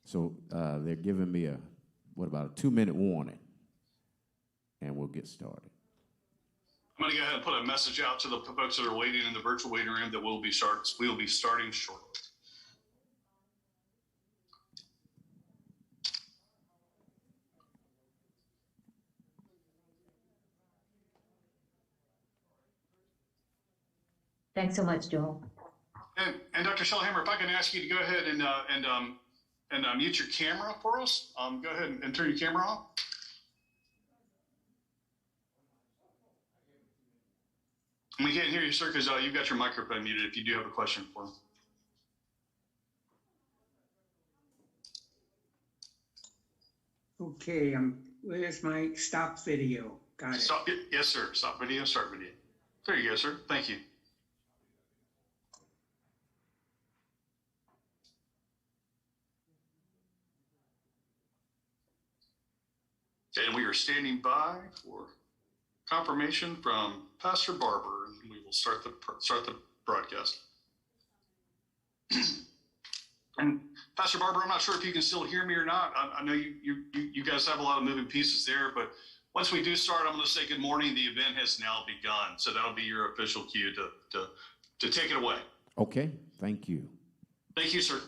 So they're giving me what about a 2-minute warning, and we'll get started. I'm going to go ahead and put a message out to the folks that are waiting in the virtual waiting room that we'll be starting shortly. Thanks so much, Joel. And Dr. Shellhammer, if I can ask you to go ahead and mute your camera for us. Go ahead and turn your camera on. We can't hear you, sir, because you've got your microphone muted if you do have a question for him. Okay, where's my stop video? Got it. Stop, yes, sir. Stop video, start video. There you go, sir. Thank you. And we are standing by for confirmation from Pastor Barber, and we will start the broadcast. And Pastor Barber, I'm not sure if you can still hear me or not. I know you guys have a lot of moving pieces there, but once we do start, I'm going to say good morning. The event has now begun, so that'll be your official cue to take it away. Okay, thank you. Thank you, sir.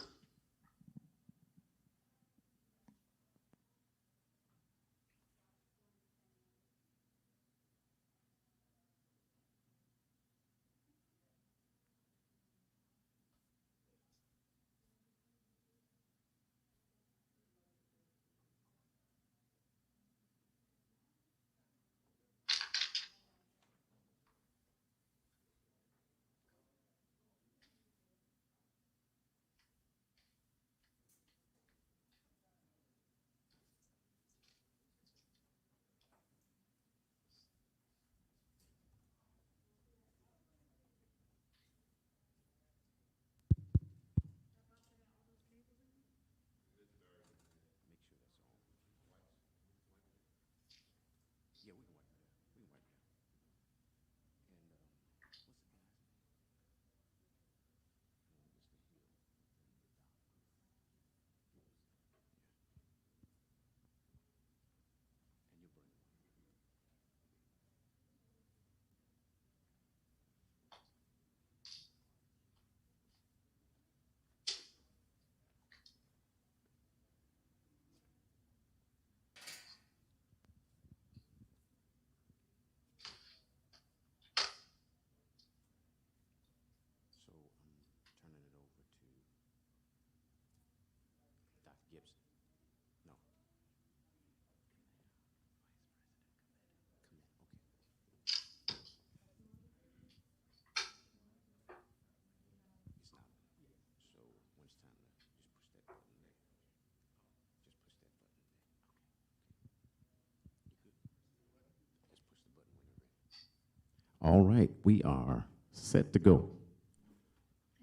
All right, we are set to go.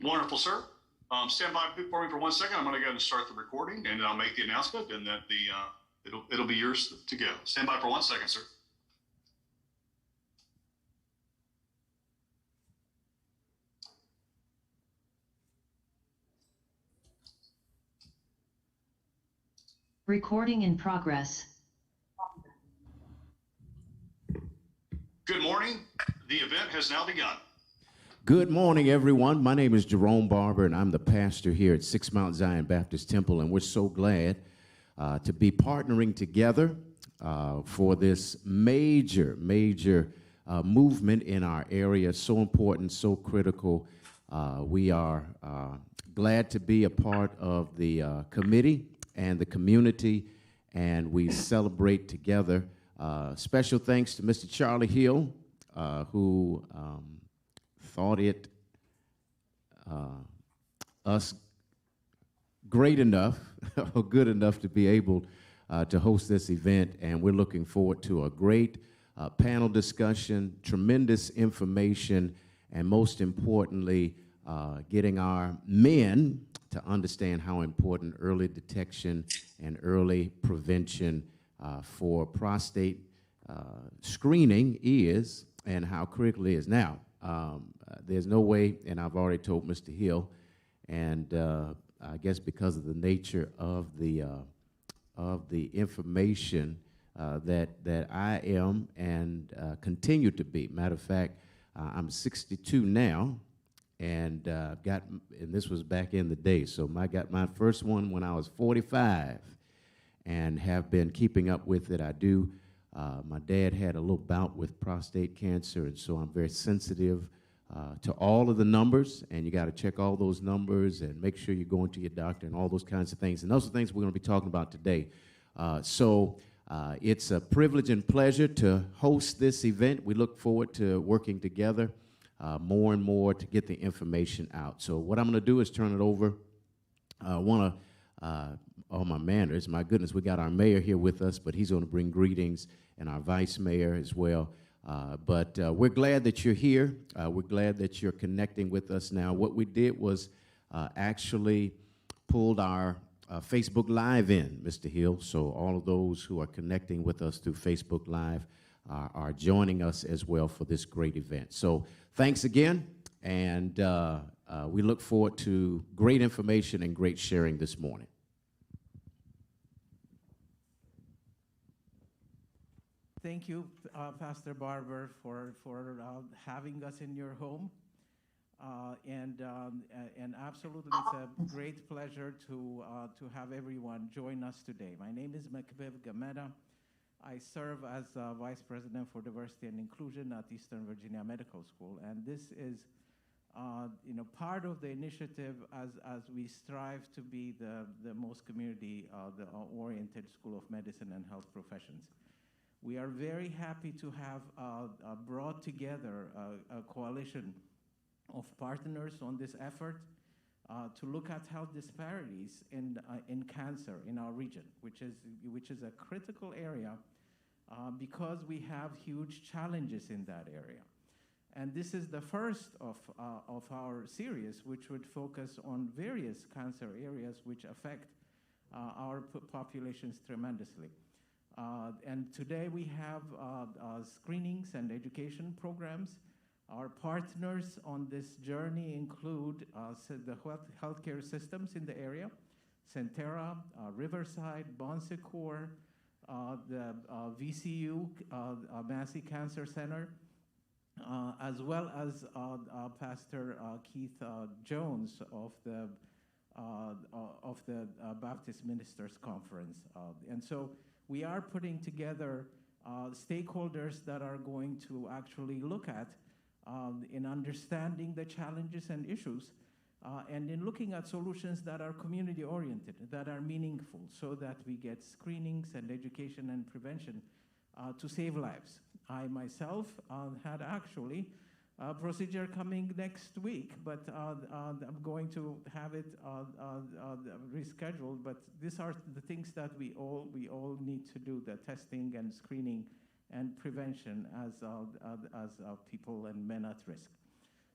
Wonderful, sir. Stand by for me for 1 second. I'm going to go ahead and start the recording, and I'll make the announcement, and that it'll be yours to go. Stand by for 1 second, sir. Recording in progress. Good morning. The event has now begun. Good morning, everyone. My name is Jerome Barber, and I'm the pastor here at Six Mount Zion Baptist Temple, and we're so glad to be partnering together for this major movement in our area. So important, so critical. We are glad to be a part of the committee and the community, and we celebrate together. Special thanks to Mr. Charlie Hill, who thought it us great enough or good enough to be able to host this event, and we're looking forward to a great panel discussion, tremendous information, and most importantly, getting our men to understand how important early detection and early prevention for prostate screening is, and how critical it is. Now, there's no way, and I've already told Mr. Hill, And I guess because of the nature of the information that I am and continue to be. Matter of fact, I'm 62 now, and and this was back in the day, so I got my first one when I was 45, and have been keeping up with it. I do. My dad had a little bout with prostate cancer, and so I'm very sensitive to all of the numbers, and you got to check all those numbers and make sure you're going to your doctor and all those kinds of things. And those are things we're going to be talking about today. It's a privilege and pleasure to host this event. We look forward to working together more and more to get the information out. So what I'm going to do is turn it over. All my manners, my goodness, we got our mayor here with us, but he's going to bring greetings, and our vice mayor as well. But we're glad that you're here. We're glad that you're connecting with us now. What we did was actually pulled our Facebook Live in, Mr. Hill. So all of those who are connecting with us through Facebook Live are joining us as well for this great event. So thanks again, and we look forward to great information and great sharing this morning. Thank you, Pastor Barber, for having us in your home. And absolutely, it's a great pleasure to have everyone join us today. My name is Makbib Gameda. I serve as Vice President for Diversity and Inclusion at Eastern Virginia Medical School, and this is part of the initiative as we strive to be the most community-oriented School of Medicine and Health Professions. We are very happy to have brought together a coalition of partners on this effort to look at health disparities in cancer in our region, which is a critical area because we have huge challenges in that area. And this is the first of our series, which would focus on various cancer areas which affect our populations tremendously. And today we have screenings and education programs. Our partners on this journey include the healthcare systems in the area, Centera, Riverside, Bon Secours, the VCU, Massey Cancer Center, as well as Pastor Keith Jones of the Baptist Ministers Conference. And so we are putting together stakeholders that are going to actually look at in understanding the challenges and issues and in looking at solutions that are community-oriented, that are meaningful, so that we get screenings and education and prevention to save lives. I myself had actually a procedure coming next week, but I'm going to have it rescheduled. But these are the things that we all need to do: the testing and screening and prevention as people and men at risk.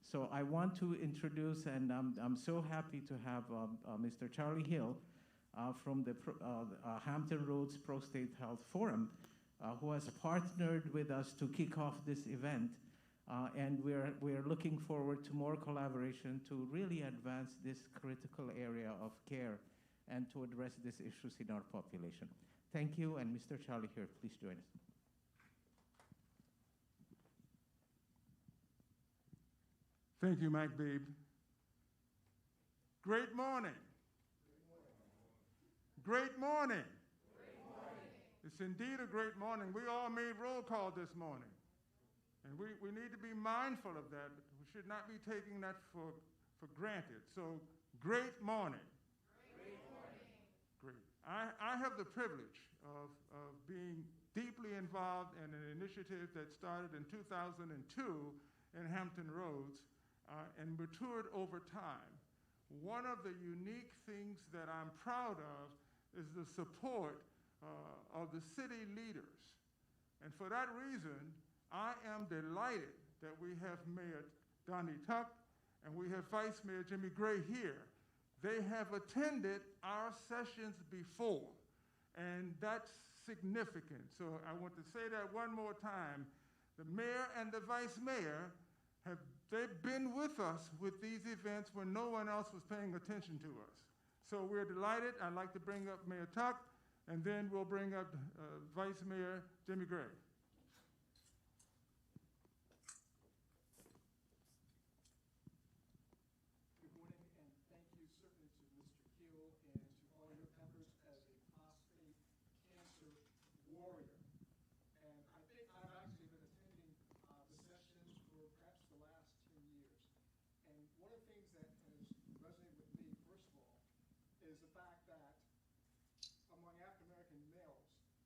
So I want to introduce, and I'm so happy to have Mr. Charlie Hill from the Hampton Roads Prostate Health Forum, who has partnered with us to kick off this event. And we're looking forward to more collaboration to really advance this critical area of care and to address these issues in our population. Thank you, and Mr. Charlie Hill, please join us. Thank you, Mike Babe. Great morning. Great morning. Great morning. It's indeed a great morning. We all made roll call this morning. And we need to be mindful of that. We should not be taking that for granted. So, great morning. Great morning. Great. I have the privilege of being deeply involved in an initiative that started in 2002 in Hampton Roads and matured over time. One of the unique things that I'm proud of is the support of the city leaders. And for that reason, I am delighted that we have Mayor Donnie Tuck and we have Vice Mayor Jimmy Gray here. They have attended our sessions before, and that's significant. So I want to say that one more time. The mayor and the vice mayor have they've been with us with these events when no one else was paying attention to us. So we're delighted. I'd like to bring up Mayor Tuck, and then we'll bring up Vice Mayor Jimmy Gray. Good morning, and thank you certainly to Mr. Hill and to all your efforts as a prostate cancer warrior. And I think I've actually been attending the sessions for perhaps the last 10 years. And one of the things that has resonated with me, first of all, is the fact that among African-American males,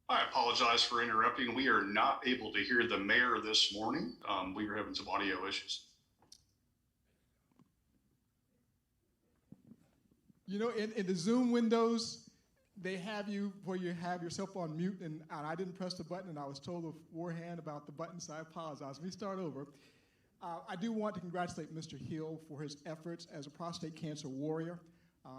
I apologize for interrupting. We are not able to hear the mayor this morning. We were having some audio issues. you know, in the Zoom windows, they have you where you have yourself on mute, and I didn't press the button, and I was told beforehand about the button, so I apologize. Let me start over. I do want to congratulate Mr. Hill for his efforts as a prostate cancer warrior.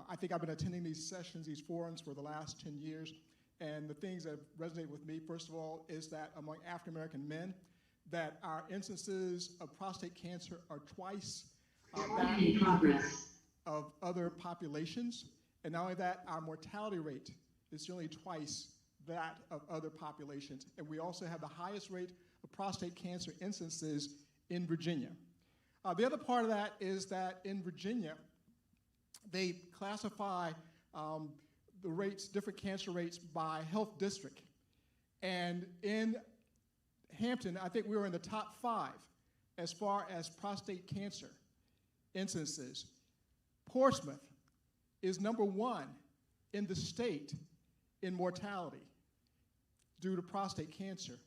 I think I've been attending these sessions, these forums for the last 10 years, and the things that resonate with me, first of all, is that among African-American men, that our instances of prostate cancer are twice that of other populations. And not only that, our mortality rate is generally twice that of other populations. And we also have the highest rate of prostate cancer instances in Virginia. The other part of that is that in Virginia, they classify the rates, different cancer rates by health district. And in Hampton, I think we were in the top 5 as far as prostate cancer instances. Portsmouth is number 1 in the state in mortality due to prostate cancer.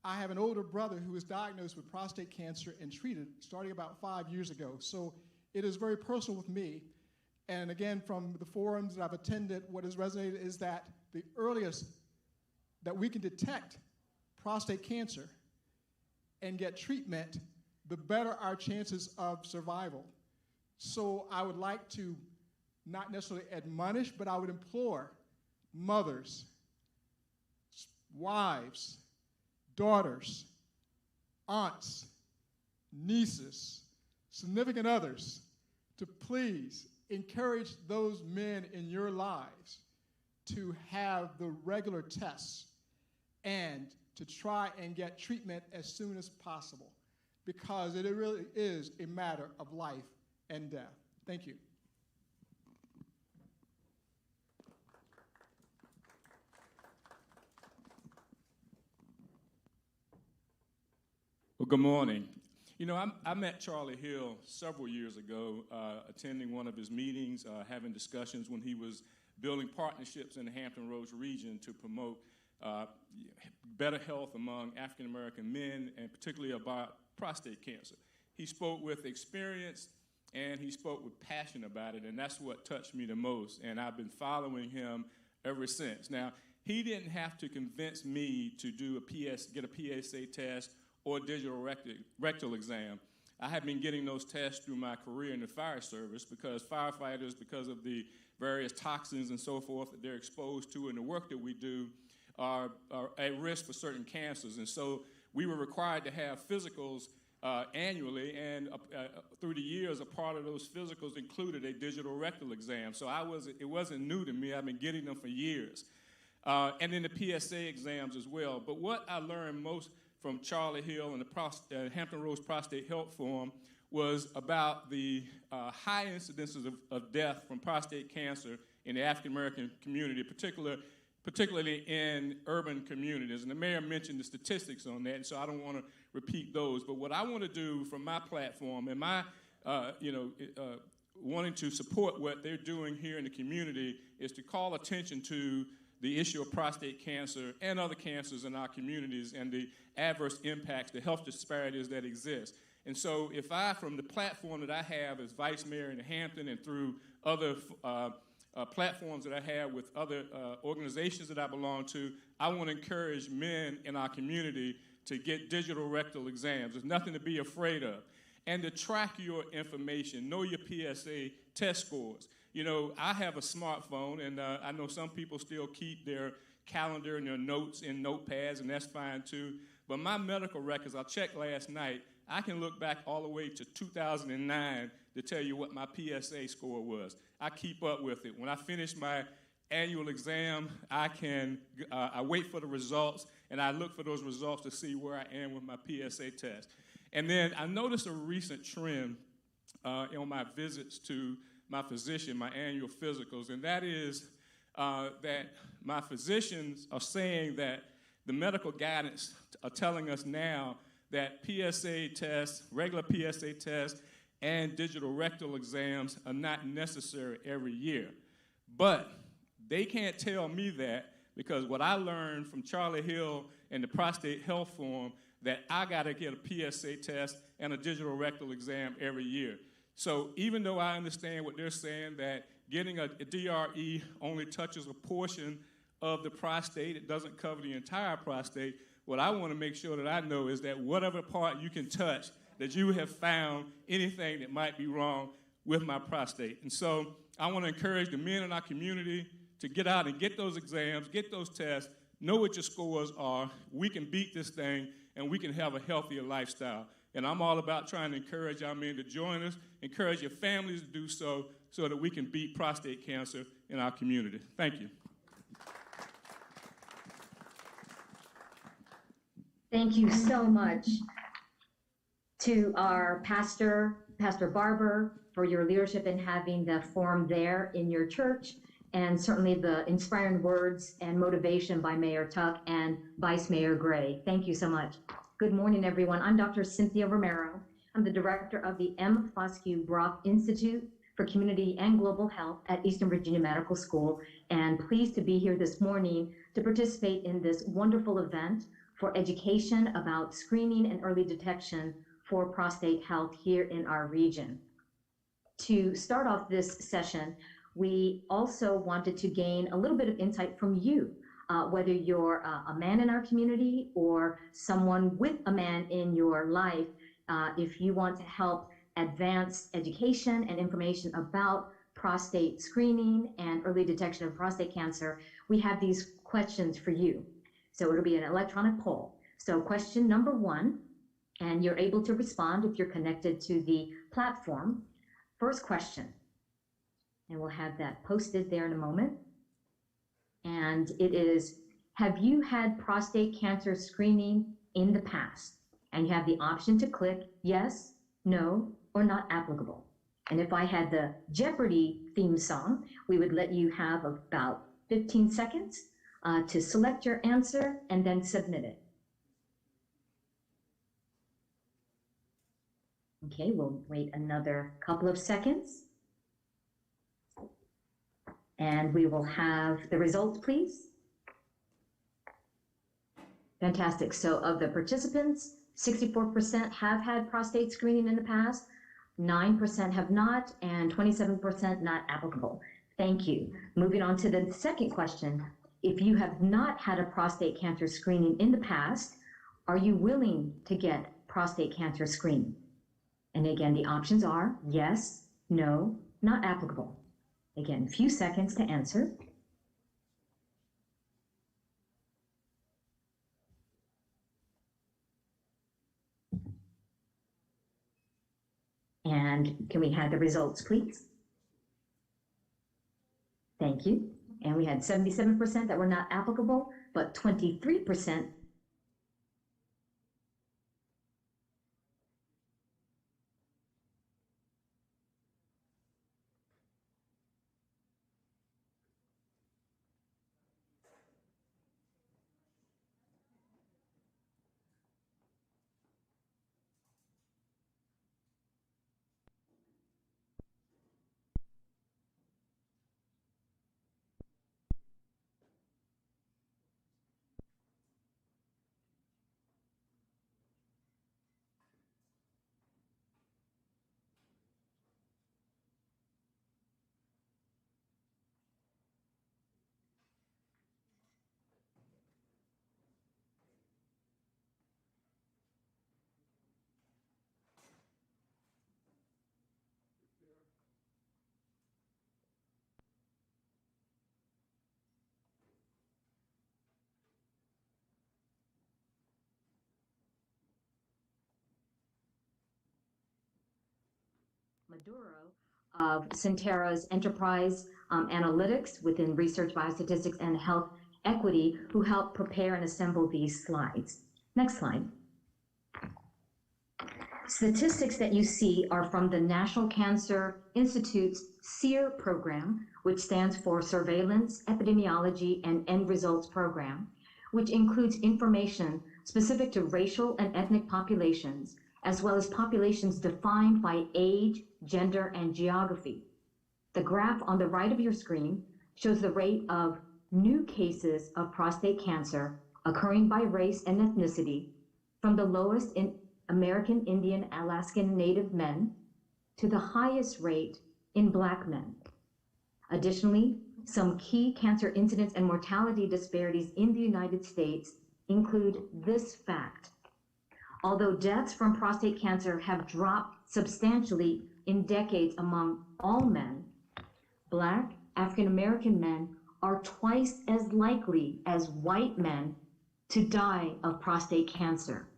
I have an older brother who was diagnosed with prostate cancer and treated starting about 5 years ago. So it is very personal with me. And again, from the forums that I've attended, what has resonated is that the earliest that we can detect prostate cancer and get treatment, the better our chances of survival. So I would like to not necessarily admonish, but I would implore mothers, wives, daughters, aunts, nieces, significant others to please encourage those men in your lives to have the regular tests and to try and get treatment as soon as possible, because it really is a matter of life and death. Thank you. Well, good morning. You know, I met Charlie Hill several years ago, attending one of his meetings, having discussions when he was building partnerships in the Hampton Roads region to promote better health among African American men, and particularly about prostate cancer. He spoke with experience and he spoke with passion about it, and that's what touched me the most, and I've been following him ever since. Now, he didn't have to convince me to do get a PSA test or digital rectal exam. I have been getting those tests through my career in the fire service because firefighters, because of the various toxins and so forth that they're exposed to in the work that we do, are at risk for certain cancers. And so we were required to have physicals annually, and through the years, a part of those physicals included a digital rectal exam. So it wasn't new to me. I've been getting them for years. And then the PSA exams as well. But what I learned most from Charlie Hill and the Hampton Roads Prostate Health Forum was about the high incidences of death from prostate cancer in the African American community, particularly in urban communities. And the mayor mentioned the statistics on that, and so I don't want to repeat those. But what I want to do from my platform and my, wanting to support what they're doing here in the community is to call attention to the issue of prostate cancer and other cancers in our communities and the adverse impacts, the health disparities that exist. And so if I, from the platform that I have as vice mayor in Hampton and through other platforms that I have with other organizations that I belong to, I want to encourage men in our community to get digital rectal exams. There's nothing to be afraid of. And to track your information, know your PSA test scores. You know, I have a smartphone, and I know some people still keep their calendar and their notes in notepads, and that's fine too. But my medical records, I checked last night, I can look back all the way to 2009 to tell you what my PSA score was. I keep up with it. When I finish my annual exam, I wait for the results, and I look for those results to see where I am with my PSA test. And then I noticed a recent trend on my visits to my physician, my annual physicals, and that is that my physicians are saying that the medical guidance are telling us now that PSA tests, regular PSA tests, and digital rectal exams are not necessary every year. But they can't tell me that, because what I learned from Charlie Hill and the Prostate Health Forum, that I got to get a PSA test and a digital rectal exam every year. So even though I understand what they're saying, that getting a DRE only touches a portion of the prostate, it doesn't cover the entire prostate, what I want to make sure that I know is that whatever part you can touch, that you have found anything that might be wrong with my prostate. And so I want to encourage the men in our community to get out and get those exams, get those tests, know what your scores are. We can beat this thing, and we can have a healthier lifestyle. And I'm all about trying to encourage our men to join us, encourage your families to do so, so that we can beat prostate cancer in our community. Thank you. Thank you so much to our pastor, Pastor Barber, for your leadership in having the forum there in your church, and certainly the inspiring words and motivation by Mayor Tuck and Vice Mayor Gray. Thank you so much. Good morning, everyone. I'm Dr. Cynthia Romero. I'm the director of the M. Foscue Brock Institute for Community and Global Health at Eastern Virginia Medical School, and pleased to be here this morning to participate in this wonderful event for education about screening and early detection for prostate health here in our region. To start off this session, we also wanted to gain a little bit of insight from you, whether you're a man in our community or someone with a man in your life. If you want to help advance education and information about prostate screening and early detection of prostate cancer, we have these questions for you. So it'll be an electronic poll. So question number 1, and you're able to respond if you're connected to the platform. First question, and we'll have that posted there in a moment. And it is, have you had prostate cancer screening in the past? And you have the option to click yes, no, or not applicable. And if I had the Jeopardy theme song, we would let you have about 15 seconds to select your answer and then submit it. Okay, we'll wait another couple of seconds. And we will have the results, please. Fantastic. So of the participants, 64% have had prostate screening in the past, 9% have not, and 27% not applicable. Thank you. Moving on to the second question. If you have not had a prostate cancer screening in the past, are you willing to get prostate cancer screening? And again, the options are yes, no, not applicable. Again, few seconds to answer. And can we have the results, please? Thank you. And we had 77% that were not applicable, but 23% Maduro of Centera's Enterprise Analytics within Research Biostatistics and Health Equity, who helped prepare and assemble these slides. Next slide. Statistics that you see are from the National Cancer Institute's SEER program, which stands for Surveillance, Epidemiology, and End Results Program, which includes information specific to racial and ethnic populations, as well as populations defined by age, gender, and geography. The graph on the right of your screen shows the rate of new cases of prostate cancer occurring by race and ethnicity from the lowest in American Indian Alaskan Native men to the highest rate in Black men. Additionally, some key cancer incidence and mortality disparities in the United States include this fact. Although deaths from prostate cancer have dropped substantially in decades among all men, Black African American men are twice as likely as white men to die of prostate cancer.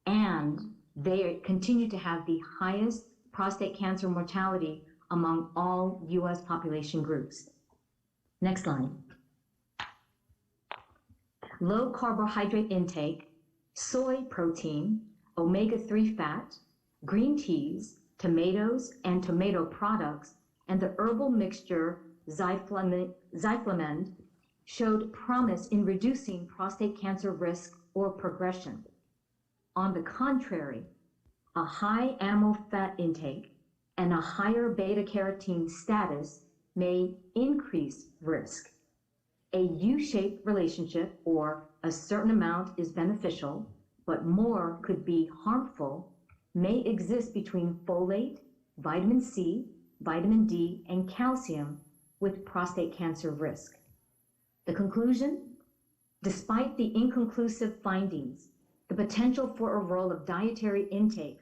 And they continue to have the highest prostate cancer mortality among all US population groups. Next slide. Low carbohydrate intake, soy protein, omega-3 fat, green teas, tomatoes and tomato products, and the herbal mixture Zyflamend showed promise in reducing prostate cancer risk or progression. On the contrary, a high animal fat intake and a higher beta-carotene status may increase risk. A U-shaped relationship, or a certain amount is beneficial, but more could be harmful, may exist between folate, vitamin C, vitamin D, and calcium with prostate cancer risk. The conclusion? Despite the inconclusive findings, the potential for a role of dietary intake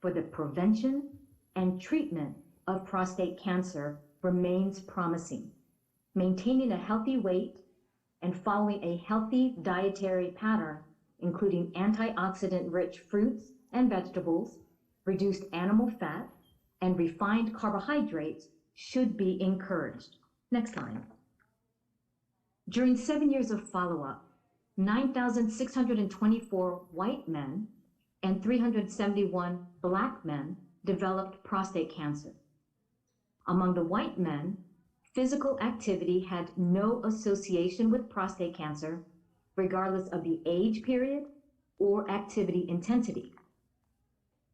for the prevention and treatment of prostate cancer remains promising. Maintaining a healthy weight and following a healthy dietary pattern, including antioxidant-rich fruits and vegetables, reduced animal fat, and refined carbohydrates should be encouraged. Next slide. During 7 years of follow-up, 9,624 white men and 371 Black men developed prostate cancer. Among the white men, physical activity had no association with prostate cancer, regardless of the age period or activity intensity.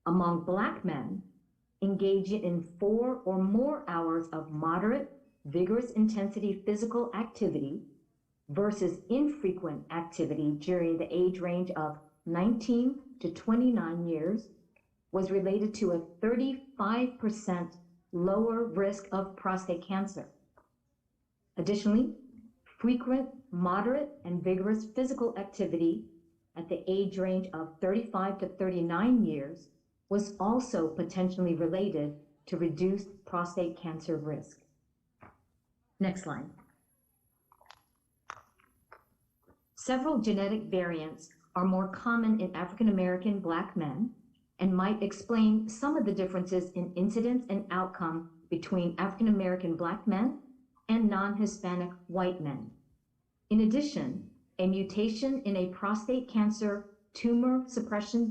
Among Black men, engaging in 4 or more hours of moderate, vigorous intensity physical activity versus infrequent activity during the age range of 19 to 29 years was related to a 35% lower risk of prostate cancer. Additionally, frequent, moderate, and vigorous physical activity at the age range of 35 to 39 years was also potentially related to reduced prostate cancer risk. Next slide. Several genetic variants are more common in African American Black men and might explain some of the differences in incidence and outcome between African American Black men and non-Hispanic white men. In addition, a mutation in a prostate cancer tumor suppressor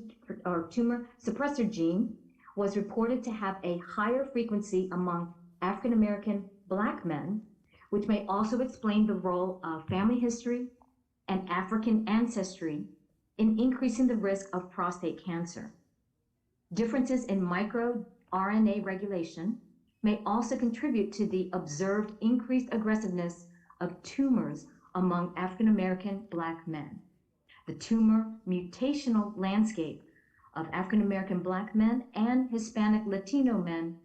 gene was reported to have a higher frequency among African American Black men, which may also explain the role of family history and African ancestry in increasing the risk of prostate cancer. Differences in microRNA regulation may also contribute to the observed increased aggressiveness of tumors among African American Black men. The tumor mutational landscape of African American Black men and Hispanic Latino men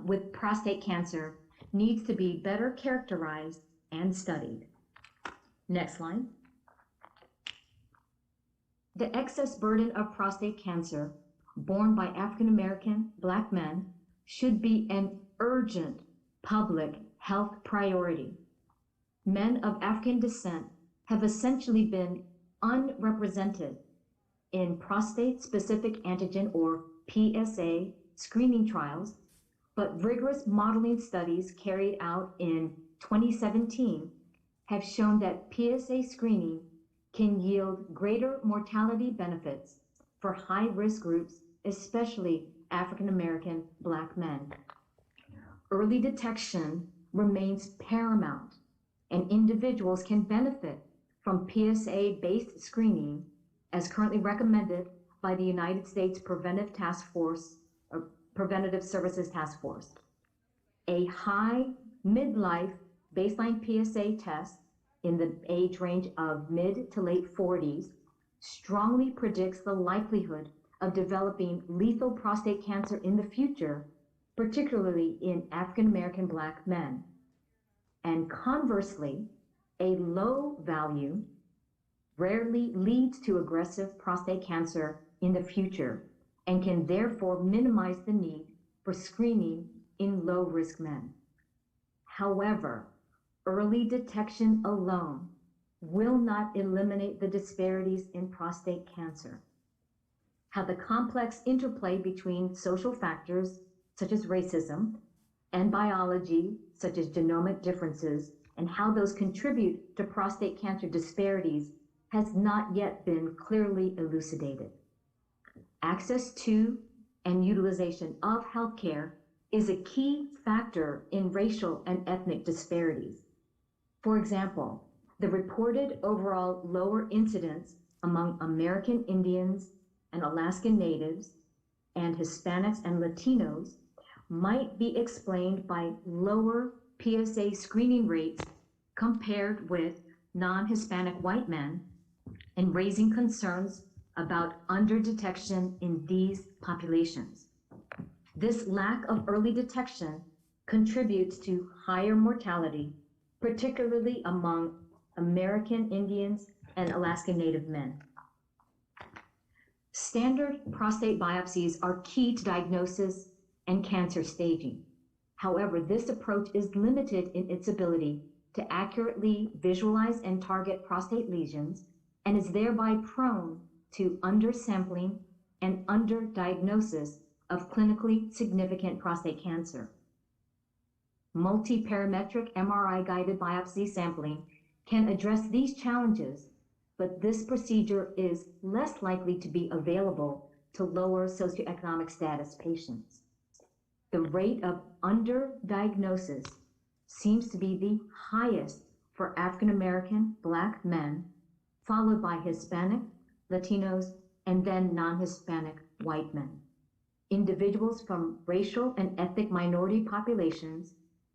with prostate cancer needs to be better characterized and studied. Next slide. The excess burden of prostate cancer borne by African American Black men should be an urgent public health priority. Men of African descent have essentially been unrepresented in prostate-specific antigen, or PSA, screening trials but rigorous modeling studies carried out in 2017 have shown that PSA screening can yield greater mortality benefits for high-risk groups, especially African American Black men. Early detection remains paramount, and individuals can benefit from PSA-based screening as currently recommended by the United States Preventive Services Task Force. A high midlife baseline PSA test in the age range of mid to late 40s strongly predicts the likelihood of developing lethal prostate cancer in the future, particularly in African American Black men. And conversely, a low value rarely leads to aggressive prostate cancer in the future and can therefore minimize the need for screening in low-risk men. However, early detection alone will not eliminate the disparities in prostate cancer. How the complex interplay between social factors such as racism and biology such as genomic differences and how those contribute to prostate cancer disparities has not yet been clearly elucidated. Access to and utilization of healthcare is a key factor in racial and ethnic disparities. For example, the reported overall lower incidence among American Indians and Alaskan Natives and Hispanics and Latinos might be explained by lower PSA screening rates compared with non-Hispanic white men and raising concerns about underdetection in these populations. This lack of early detection contributes to higher mortality, particularly among American Indians and Alaskan Native men. Standard prostate biopsies are key to diagnosis and cancer staging. However, this approach is limited in its ability to accurately visualize and target prostate lesions and is thereby prone to undersampling and underdiagnosis of clinically significant prostate cancer. Multiparametric MRI-guided biopsy sampling can address these challenges, but this procedure is less likely to be available to lower socioeconomic status patients. The rate of underdiagnosis seems to be the highest for African American Black men, followed by Hispanic, Latinos, and then non-Hispanic white men. Individuals from racial and ethnic minority populations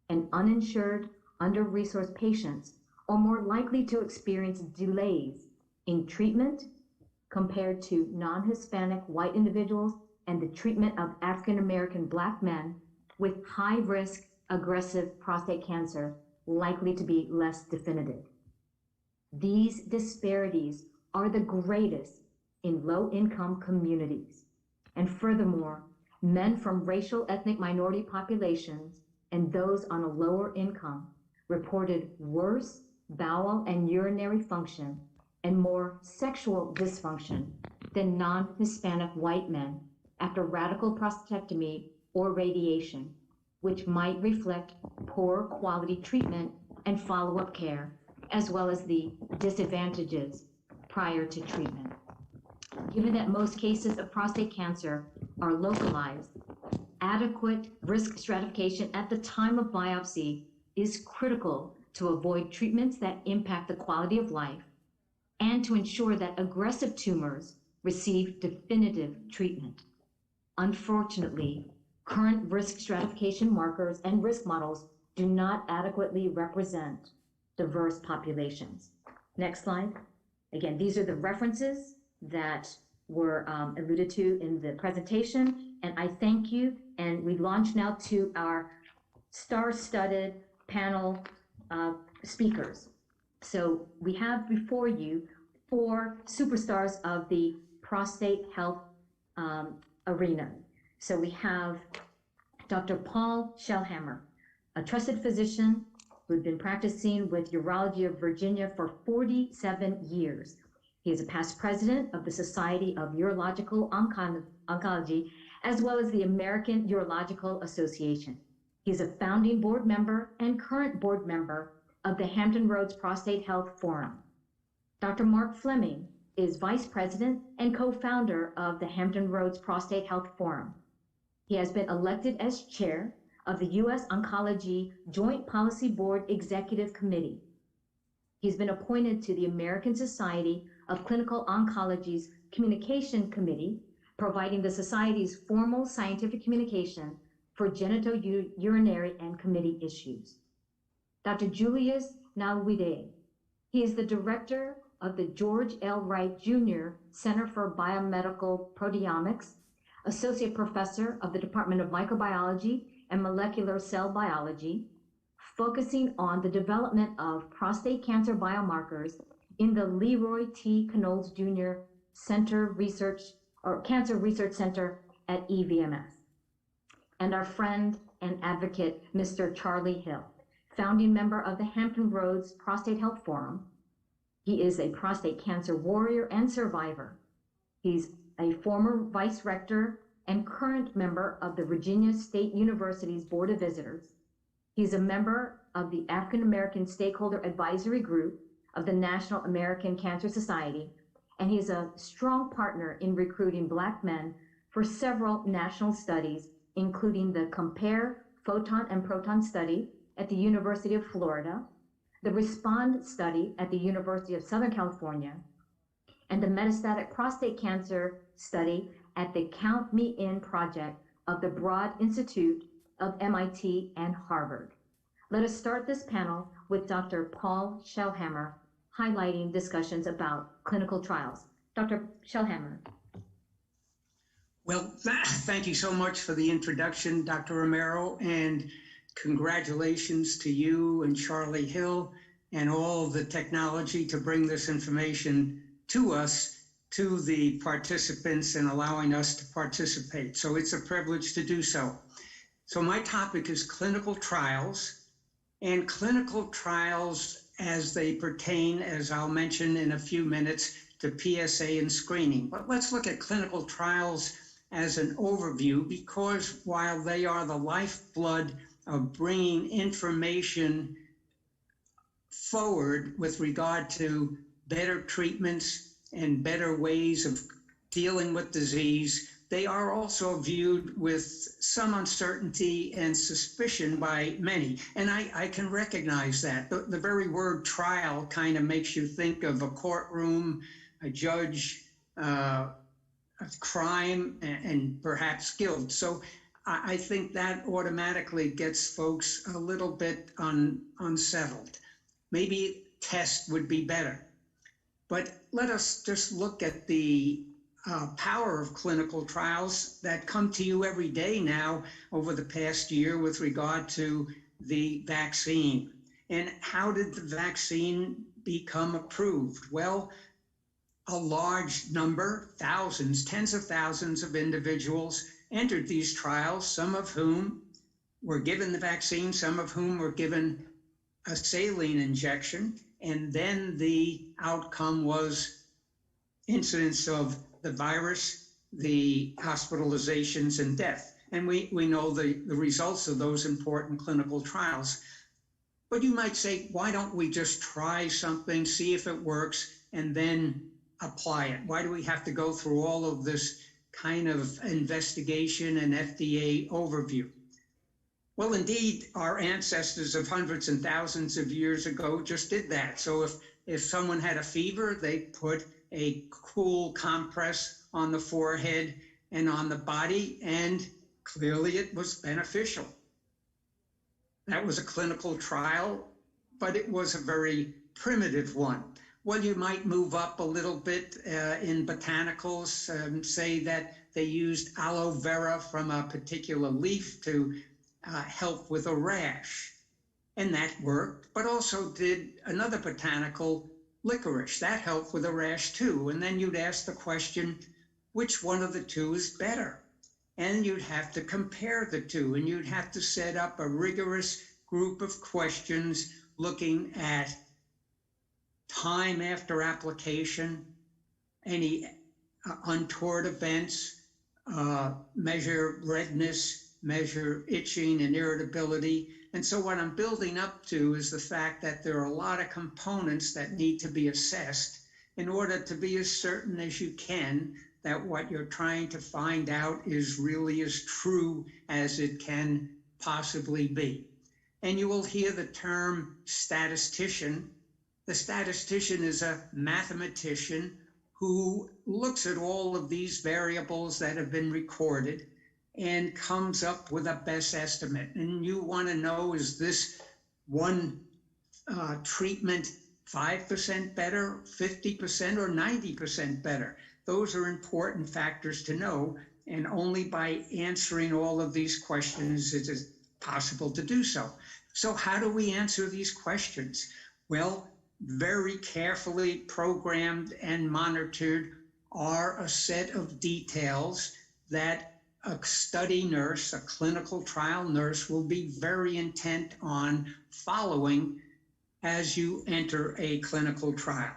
and uninsured, under-resourced patients are more likely to experience delays in treatment compared to non-Hispanic white individuals and the treatment of African American Black men with high-risk aggressive prostate cancer likely to be less definitive. These disparities are the greatest in low-income communities. And furthermore, men from racial ethnic minority populations and those on a lower income reported worse bowel and urinary function and more sexual dysfunction than non-Hispanic white men after radical prostatectomy or radiation, which might reflect poor quality treatment and follow-up care, as well as the disadvantages prior to treatment. Given that most cases of prostate cancer are localized, adequate risk stratification at the time of biopsy is critical to avoid treatments that impact the quality of life and to ensure that aggressive tumors receive definitive treatment. Unfortunately, current risk stratification markers and risk models do not adequately represent diverse populations. Next slide. Again, these are the references that were alluded to in the presentation, and I thank you. And we launch now to our star-studded panel speakers. So we have before you 4 superstars of the prostate health arena. So we have Dr. Paul Shellhammer, a trusted physician who'd been practicing with Urology of Virginia for 47 years. He is a past president of the Society of Urological Oncology as well as the American Urological Association. He's a founding board member and current board member of the Hampton Roads Prostate Health Forum. Dr. Mark Fleming is vice president and co-founder of the Hampton Roads Prostate Health Forum. He has been elected as chair of the U.S. Oncology Joint Policy Board Executive Committee. He's been appointed to the American Society of Clinical Oncology's Communication Committee, providing the Society's formal scientific communication for genitourinary and committee issues. Dr. Julius Nalwide, he is the director of the George L. Wright Jr. Center for Biomedical Proteomics, associate professor of the Department of Microbiology and Molecular Cell Biology, focusing on the development of prostate cancer biomarkers in the Leroy T. Knowles Jr. Cancer Research Center at EVMS. And our friend and advocate, Mr. Charlie Hill, founding member of the Hampton Roads Prostate Health Forum. He is a prostate cancer warrior and survivor. He's a former vice rector and current member of the Virginia State University's Board of Visitors. He's a member of the African American Stakeholder Advisory Group of the National American Cancer Society, and he's a strong partner in recruiting Black men for several national studies, including the Compare Photon and Proton Study at the University of Florida, the Respond Study at the University of Southern California, and the Metastatic Prostate Cancer Study at the Count Me In project of the Broad Institute of MIT and Harvard. Let us start this panel with Dr. Paul Shellhammer, highlighting discussions about clinical trials. Dr. Shellhammer. Well, thank you so much for the introduction, Dr. Romero, and congratulations to you and Charlie Hill and all the technology to bring this information to us, to the participants, and allowing us to participate. So it's a privilege to do so. So my topic is clinical trials, and clinical trials as they pertain, as I'll mention in a few minutes, to PSA and screening. But let's look at clinical trials as an overview, because while they are the lifeblood of bringing information forward with regard to better treatments and better ways of dealing with disease, they are also viewed with some uncertainty and suspicion by many. And I can recognize that. The very word trial kind of makes you think of a courtroom, a judge, a crime, and perhaps guilt. So I think that automatically gets folks a little bit unsettled. Maybe test would be better. But let us just look at the power of clinical trials that come to you every day now over the past year with regard to the vaccine. And how did the vaccine become approved? Well, a large number, thousands, tens of thousands of individuals entered these trials, some of whom were given the vaccine, some of whom were given a saline injection, and then the outcome was incidence of the virus, the hospitalizations, and death. And we know the results of those important clinical trials. But you might say, why don't we just try something, see if it works, and then apply it? Why do we have to go through all of this kind of investigation and FDA overview? Well, indeed, our ancestors of hundreds and thousands of years ago just did that. So if someone had a fever, they put a cool compress on the forehead and on the body, and clearly it was beneficial. That was a clinical trial, but it was a very primitive one. Well, you might move up a little bit in botanicals, say that they used aloe vera from a particular leaf to help with a rash, and that worked, but also did another botanical, licorice. That helped with a rash too. And then you'd ask the question, which one of the two is better? And you'd have to compare the two, and you'd have to set up a rigorous group of questions looking at time after application, any untoward events, measure redness, measure itching and irritability. And so what I'm building up to is the fact that there are a lot of components that need to be assessed in order to be as certain as you can that what you're trying to find out is really as true as it can possibly be. And you will hear the term statistician. The statistician is a mathematician who looks at all of these variables that have been recorded and comes up with a best estimate. And you want to know, is this one treatment 5% better, 50%, or 90% better? Those are important factors to know, and only by answering all of these questions is it possible to do so. So how do we answer these questions? Well, very carefully programmed and monitored are a set of details that a study nurse, a clinical trial nurse, will be very intent on following as you enter a clinical trial.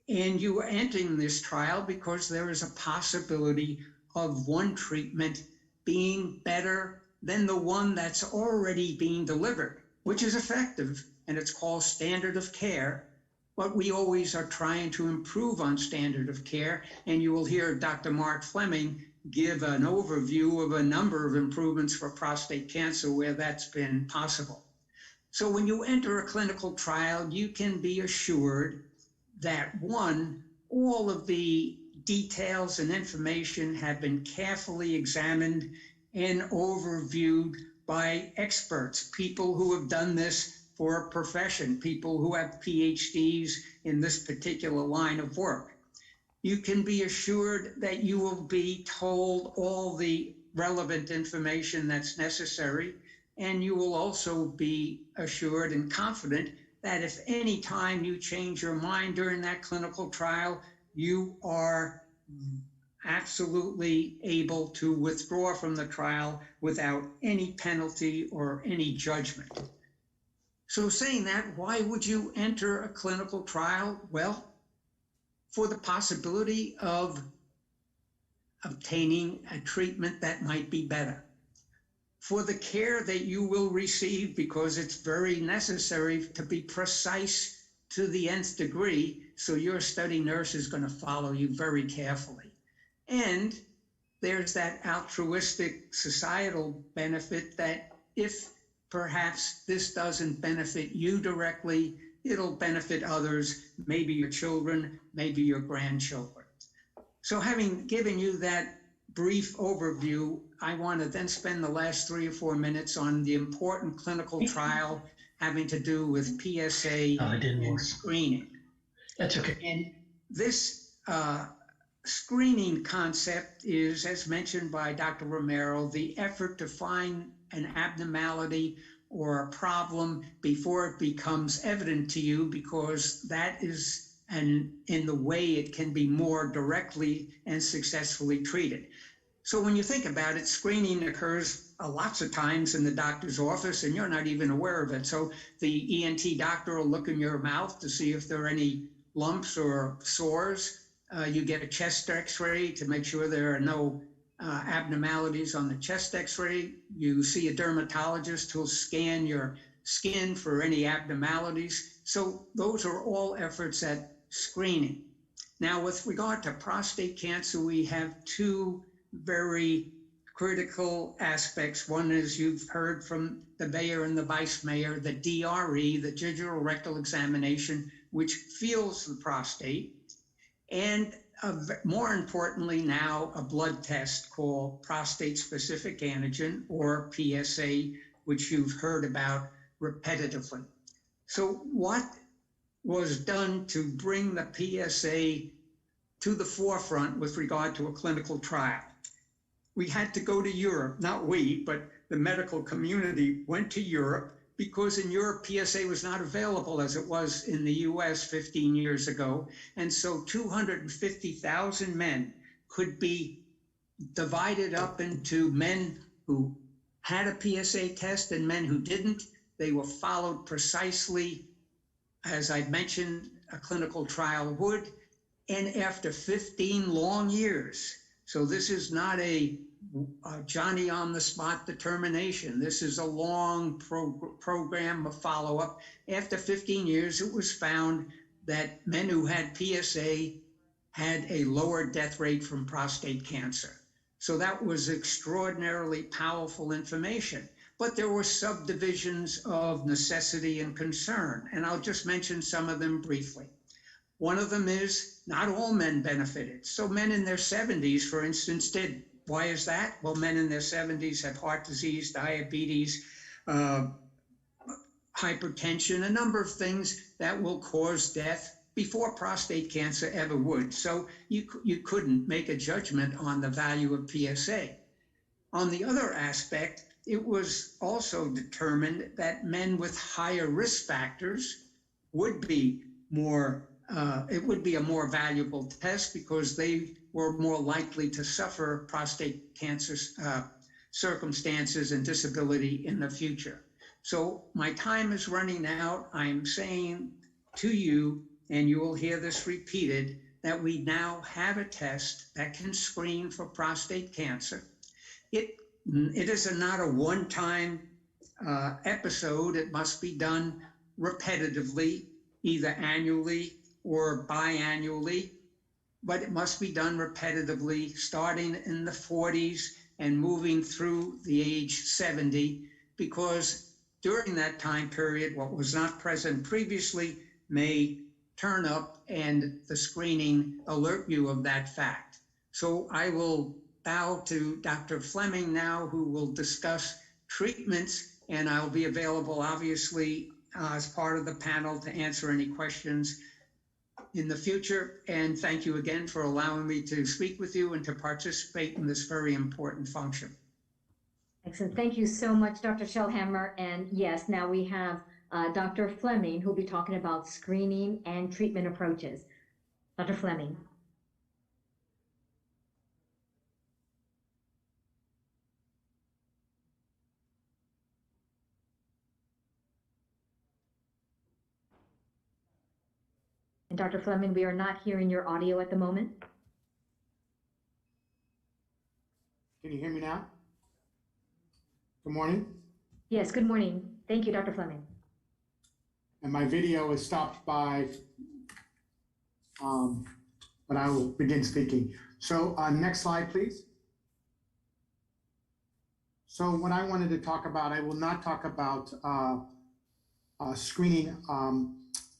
And you are entering this trial because there is a possibility of one treatment being better than the one that's already being delivered, which is effective, and it's called standard of care. But we always are trying to improve on standard of care, and you will hear Dr. Mark Fleming give an overview of a number of improvements for prostate cancer where that's been possible. So when you enter a clinical trial, you can be assured that, one, all of the details and information have been carefully examined and overviewed by experts, people who have done this for a profession, people who have PhDs in this particular line of work. You can be assured that you will be told all the relevant information that's necessary, and you will also be assured and confident that if any time you change your mind during that clinical trial, you are absolutely able to withdraw from the trial without any penalty or any judgment. So saying that, why would you enter a clinical trial? Well, for the possibility of obtaining a treatment that might be better, for the care that you will receive, because it's very necessary to be precise to the nth degree, so your study nurse is going to follow you very carefully. And there's that altruistic societal benefit that if perhaps this doesn't benefit you directly, it'll benefit others, maybe your children, maybe your grandchildren. So having given you that brief overview, I want to then spend the last 3 or 4 minutes on the important clinical trial having to do with PSA and screening. That's okay. And this screening concept is, as mentioned by Dr. Romero, the effort to find an abnormality or a problem before it becomes evident to you, because that is in the way it can be more directly and successfully treated. So when you think about it, screening occurs lots of times in the doctor's office and you're not even aware of it. So the ENT doctor will look in your mouth to see if there are any lumps or sores. You get a chest x-ray to make sure there are no abnormalities on the chest x-ray. You see a dermatologist who'll scan your skin for any abnormalities. So those are all efforts at screening. Now, with regard to prostate cancer, we have two very critical aspects. One is, you've heard from the mayor and the vice mayor, the DRE, the digital rectal examination, which feels the prostate, and more importantly now, a blood test called prostate-specific antigen, or PSA, which you've heard about repetitively. So what was done to bring the PSA to the forefront with regard to a clinical trial? We had to go to Europe, not we, but the medical community went to Europe, because in Europe, PSA was not available as it was in the US 15 years ago. And so 250,000 men could be divided up into men who had a PSA test and men who didn't. They were followed precisely, as I mentioned, a clinical trial would. And after 15 long years, So this is not a Johnny on the spot determination. This is a long program of follow-up. After 15 years, it was found that men who had PSA had a lower death rate from prostate cancer. So that was extraordinarily powerful information. But there were subdivisions of necessity and concern, and I'll just mention some of them briefly. One of them is not all men benefited. So men in their 70s, for instance, did. Why is that? Well, men in their 70s have heart disease, diabetes, hypertension, a number of things that will cause death before prostate cancer ever would. So you couldn't make a judgment on the value of PSA. On the other aspect, it was also determined that men with higher risk factors would be more, it would be a more valuable test because they were more likely to suffer prostate cancer circumstances and disability in the future. So my time is running out. I'm saying to you, and you will hear this repeated, that we now have a test that can screen for prostate cancer. It is not a one-time episode. It must be done repetitively, either annually or biannually, but it must be done repetitively, starting in the 40s and moving through the age 70, because during that time period, what was not present previously may turn up, and the screening alert you of that fact. So I will bow to Dr. Fleming now, who will discuss treatments, and I'll be available, obviously, as part of the panel to answer any questions in the future. And thank you again for allowing me to speak with you and to participate in this very important function. Excellent. Thank you so much, Dr. Shellhammer. And yes, now we have Dr. Fleming, who'll be talking about screening and treatment approaches. Dr. Fleming. And Dr. Fleming, we are not hearing your audio at the moment. Can you hear me now? Good morning. Yes, good morning. Thank you, Dr. Fleming. And my video is stopped by, but I will begin speaking. So next slide, please. So what I wanted to talk about, I will not talk about screening.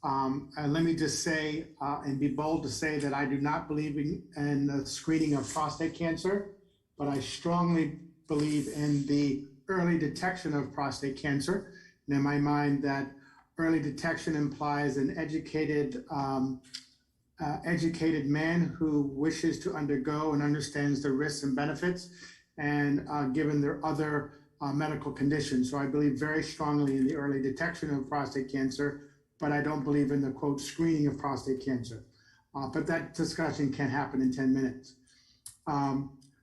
Let me just say and be bold to say that I do not believe in the screening of prostate cancer, but I strongly believe in the early detection of prostate cancer. And in my mind, that early detection implies an educated man who wishes to undergo and understands the risks and benefits, and given their other medical conditions. So I believe very strongly in the early detection of prostate cancer, but I don't believe in the, quote, screening of prostate cancer. But that discussion can happen in 10 minutes.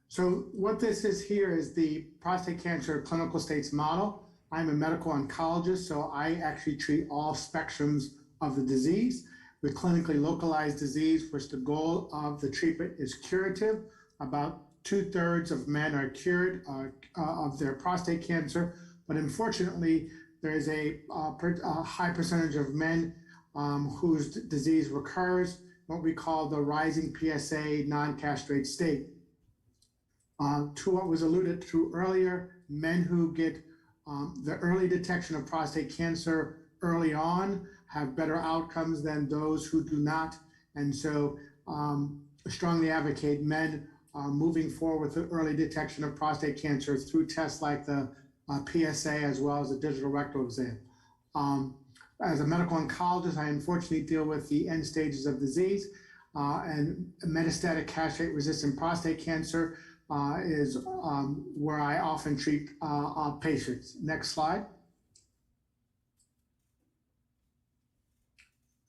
So what this is here is the prostate cancer clinical states model. I'm a medical oncologist, so I actually treat all spectrums of the disease. With clinically localized disease, which the goal of the treatment is curative. About 2/3 of men are cured of their prostate cancer, but unfortunately, there is a high percentage of men whose disease recurs, what we call the rising PSA non-castrate state. To what was alluded to earlier, men who get the early detection of prostate cancer early on have better outcomes than those who do not. And so strongly advocate men moving forward with the early detection of prostate cancer through tests like the PSA as well as the digital rectal exam. As a medical oncologist, I unfortunately deal with the end stages of disease, and metastatic castrate-resistant prostate cancer is where I often treat patients. Next slide.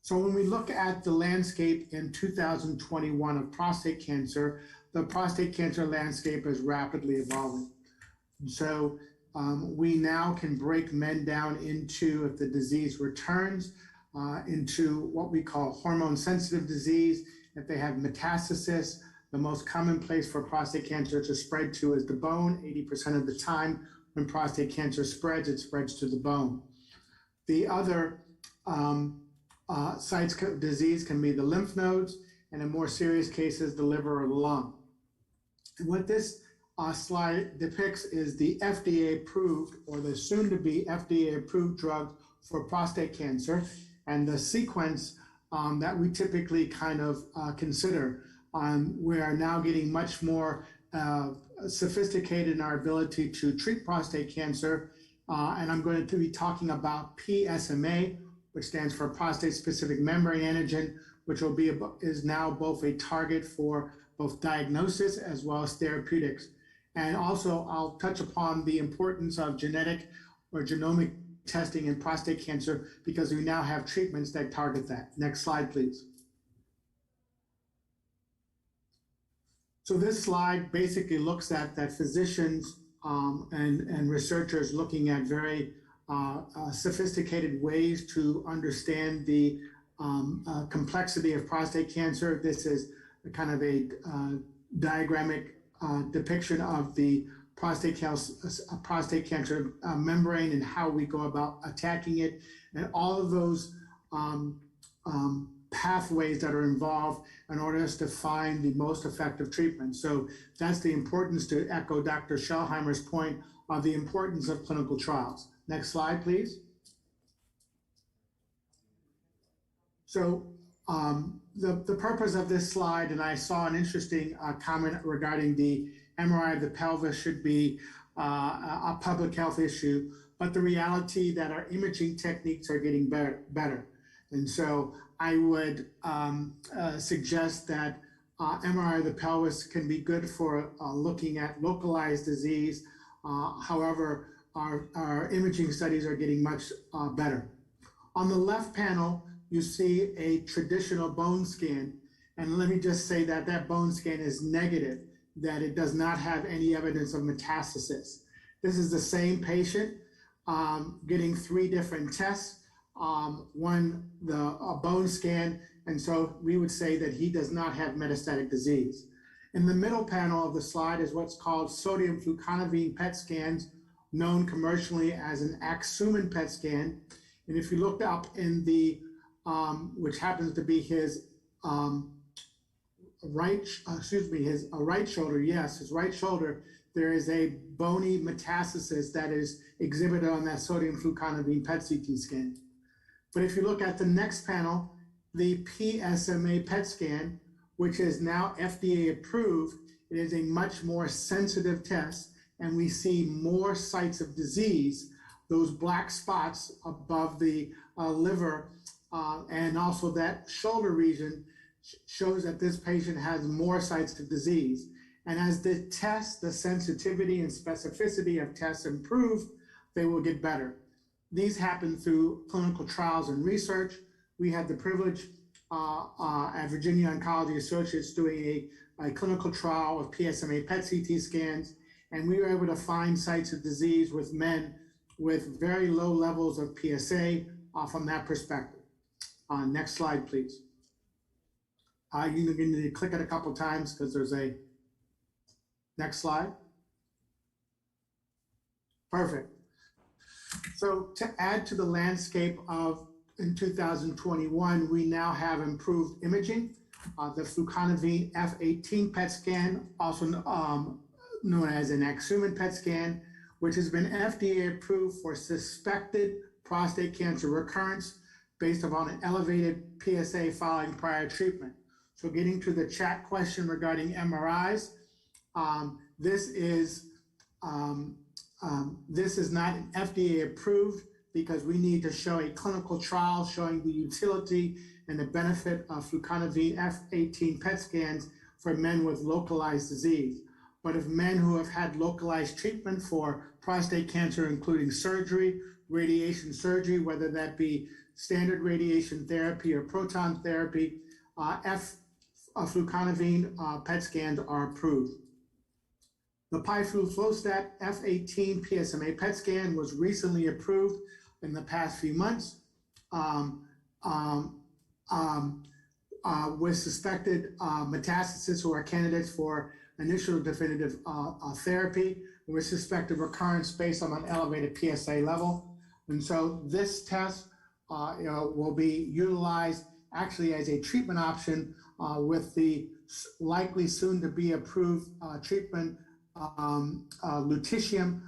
So when we look at the landscape in 2021 of prostate cancer, the prostate cancer landscape is rapidly evolving. So we now can break men down into, if the disease returns, into what we call hormone-sensitive disease, if they have metastasis, The most common place for prostate cancer to spread to is the bone. 80% of the time when prostate cancer spreads, it spreads to the bone. The other sites of disease can be the lymph nodes, and in more serious cases, the liver or the lung. And what this slide depicts is the FDA approved, or the soon to be FDA approved drug for prostate cancer, and the sequence that we typically kind of consider. We are now getting much more sophisticated in our ability to treat prostate cancer, and I'm going to be talking about PSMA, which stands for prostate-specific membrane antigen, which is now both a target for both diagnosis as well as therapeutics. And also, I'll touch upon the importance of genetic or genomic testing in prostate cancer, because we now have treatments that target that. Next slide, please. So this slide basically looks at that physicians and researchers looking at very sophisticated ways to understand the complexity of prostate cancer. This is kind of a diagrammic depiction of the prostate cancer membrane and how we go about attacking it, and all of those pathways that are involved in order to find the most effective treatment. So that's the importance, to echo Dr. Schellheimer's point, of the importance of clinical trials. Next slide, please. So the purpose of this slide, and I saw an interesting comment regarding the MRI of the pelvis should be a public health issue, but the reality that our imaging techniques are getting better. And so I would suggest that MRI of the pelvis can be good for looking at localized disease. However, our imaging studies are getting much better. On the left panel, you see a traditional bone scan. And let me just say that that bone scan is negative, that it does not have any evidence of metastasis. This is the same patient getting 3 different tests. One, a bone scan, and so we would say that he does not have metastatic disease. In the middle panel of the slide is what's called sodium fluconavine PET scans, known commercially as an Axumin PET scan. And if you looked up in the, which happens to be his right shoulder, yes, his right shoulder, there is a bony metastasis that is exhibited on that sodium fluconavine PET CT scan. But if you look at the next panel, the PSMA PET scan, which is now FDA approved, it is a much more sensitive test, and we see more sites of disease, those black spots above the liver, and also that shoulder region shows that this patient has more sites of disease. And as the tests, the sensitivity and specificity of tests improve, they will get better. These happen through clinical trials and research. We had the privilege at Virginia Oncology Associates doing a clinical trial of PSMA PET CT scans, and we were able to find sites of disease with men with very low levels of PSA from that perspective. Next slide, please. You need to click it a couple times because there's a next slide. Perfect. So to add to the landscape of in 2021, we now have improved imaging. The Fluconavine F18 PET scan, also known as an Axumin PET scan, which has been FDA approved for suspected prostate cancer recurrence based upon an elevated PSA following prior treatment. So getting to the chat question regarding MRIs, this is not an FDA approved because we need to show a clinical trial showing the utility and the benefit of Fluconavine F18 PET scans for men with localized disease. But if men who have had localized treatment for prostate cancer, including surgery, radiation surgery, whether that be standard radiation therapy or proton therapy, Fluconavine PET scans are approved. The piflufolastat F18 PSMA PET scan was recently approved in the past few months. with suspected metastasis who are candidates for initial definitive therapy with suspected recurrence based on an elevated PSA level. And so this test will be utilized actually as a treatment option with the likely soon to be approved treatment lutetium,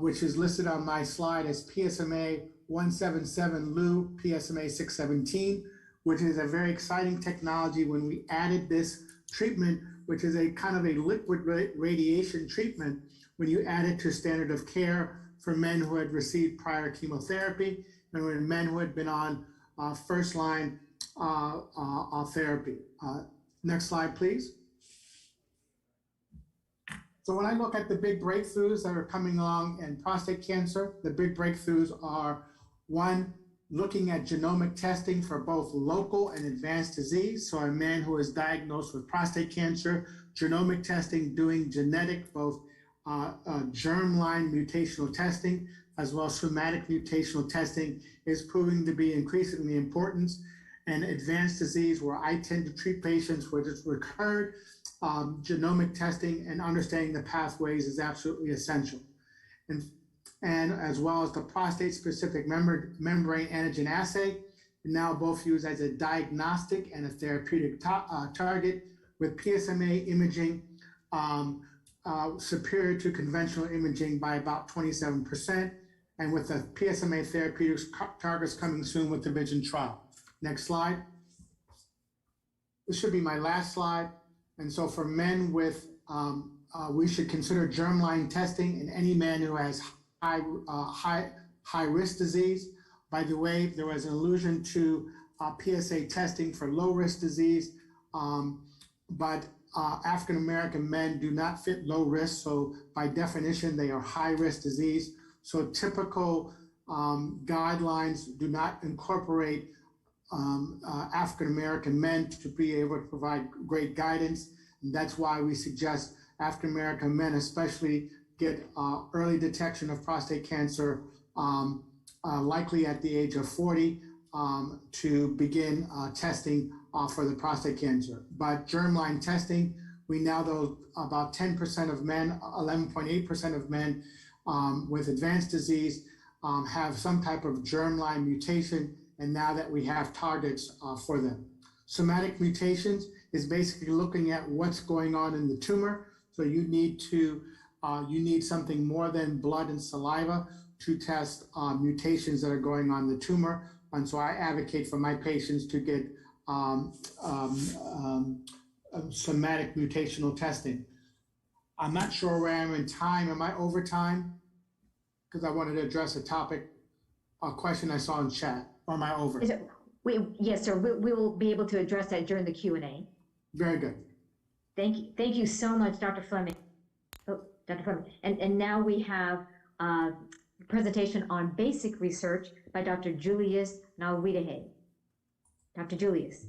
which is listed on my slide as PSMA 177 Lu PSMA 617, which is a very exciting technology. When we added this treatment, which is a kind of a liquid radiation treatment, when you add it to standard of care for men who had received prior chemotherapy and when men who had been on first-line therapy. Next slide, please. So when I look at the big breakthroughs that are coming along in prostate cancer, the big breakthroughs are, one, looking at genomic testing for both local and advanced disease. So a man who is diagnosed with prostate cancer, genomic testing, doing genetic, both germline mutational testing, as well as somatic mutational testing is proving to be increasingly important. And advanced disease, where I tend to treat patients with it's recurred, genomic testing and understanding the pathways is absolutely essential. And as well as the prostate-specific membrane antigen assay, now both used as a diagnostic and a therapeutic target, with PSMA imaging superior to conventional imaging by about 27%, and with the PSMA therapeutics targets coming soon with the VISION trial. Next slide. This should be my last slide. And so for men with, we should consider germline testing in any man who has high risk disease. By the way, there was an allusion to PSA testing for low risk disease, but African American men do not fit low risk. So by definition, they are high risk disease. So typical guidelines do not incorporate African American men to be able to provide great guidance. And that's why we suggest African American men especially get early detection of prostate cancer, likely at the age of 40, to begin testing for the prostate cancer. But germline testing, we now know about 10% of men, 11.8% of men with advanced disease have some type of germline mutation, and now that we have targets for them. Somatic mutations is basically looking at what's going on in the tumor. So you need something more than blood and saliva to test mutations that are going on in the tumor. And so I advocate for my patients to get somatic mutational testing. I'm not sure where I am in time. Am I over time? Because I wanted to address a question I saw in chat. Or am I over? Yes, sir. We will be able to address that during the Q&A. Very good. Thank you. Thank you so much, Dr. Fleming. Oh, Dr. Fleming. And now we have a presentation on basic research by Dr. Julius Nauwidehe. Dr. Julius.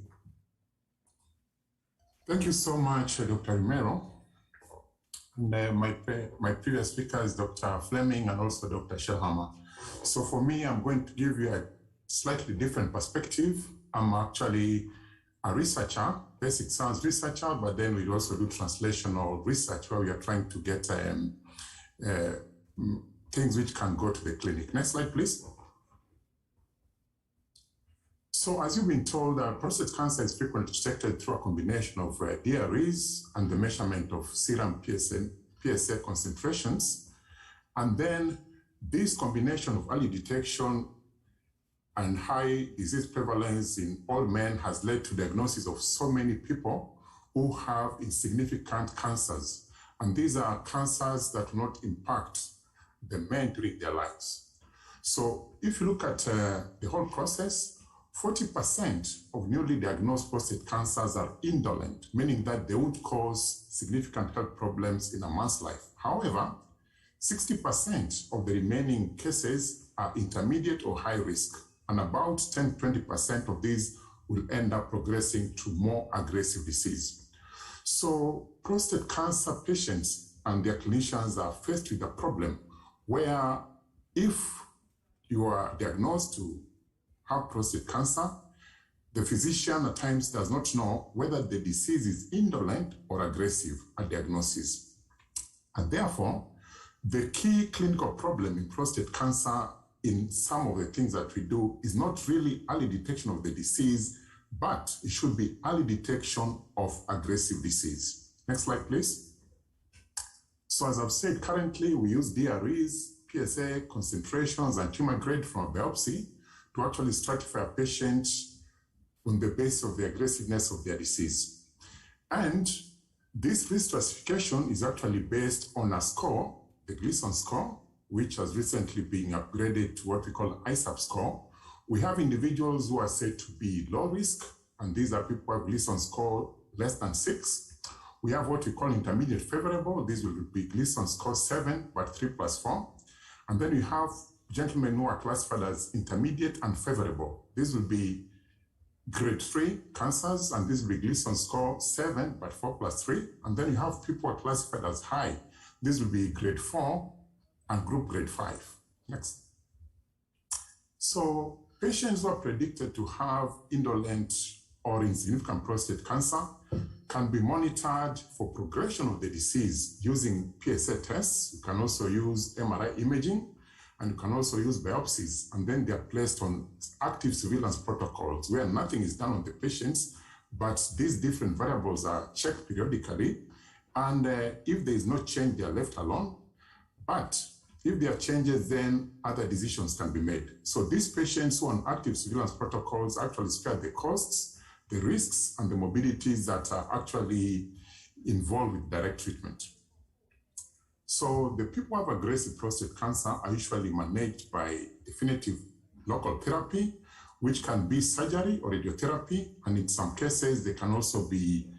Thank you so much, Dr. Romero. And my previous speakers, Dr. Fleming and also Dr. Shelhammer. So for me, I'm going to give you a slightly different perspective. I'm actually a researcher, basic science researcher, but then we also do translational research where we are trying to get things which can go to the clinic. Next slide, please. So as you've been told, prostate cancer is frequently detected through a combination of DREs and the measurement of serum PSA concentrations. And then this combination of early detection and high disease prevalence in all men has led to diagnosis of so many people who have insignificant cancers. And these are cancers that do not impact the men during their lives. So if you look at the whole process, 40% of newly diagnosed prostate cancers are indolent, meaning that they won't cause significant health problems in a man's life. However, 60% of the remaining cases are intermediate or high risk, and about 10-20% of these will end up progressing to more aggressive disease. So prostate cancer patients and their clinicians are faced with a problem where if you are diagnosed to have prostate cancer, the physician at times does not know whether the disease is indolent or aggressive at diagnosis. And therefore, the key clinical problem in prostate cancer in some of the things that we do is not really early detection of the disease, but it should be early detection of aggressive disease. Next slide, please. So as I've said, currently we use DREs, PSA concentrations, and tumor grade from a biopsy to actually stratify a patient on the basis of the aggressiveness of their disease. And this risk stratification is actually based on a score, the Gleason score, which has recently been upgraded to what we call ISAP score. We have individuals who are said to be low risk, and these are people who have Gleason score less than 6. We have what we call intermediate favorable. This will be Gleason score 7, but 3+4. And then we have gentlemen who are classified as intermediate and favorable. This will be grade 3 cancers, and this will be Gleason score 7, but 4+3. And then you have people who are classified as high. This will be grade 4 and group grade 5. Next. So patients who are predicted to have indolent or insignificant prostate cancer can be monitored for progression of the disease using PSA tests. You can also use MRI imaging, and you can also use biopsies, and then they are placed on active surveillance protocols where nothing is done on the patients, but these different variables are checked periodically, and if there is no change, they are left alone. But if there are changes, then other decisions can be made. So these patients who are on active surveillance protocols actually spare the costs, the risks, and the morbidities that are actually involved with direct treatment. So the people who have aggressive prostate cancer are usually managed by definitive local therapy, which can be surgery or radiotherapy, and in some cases, they can also be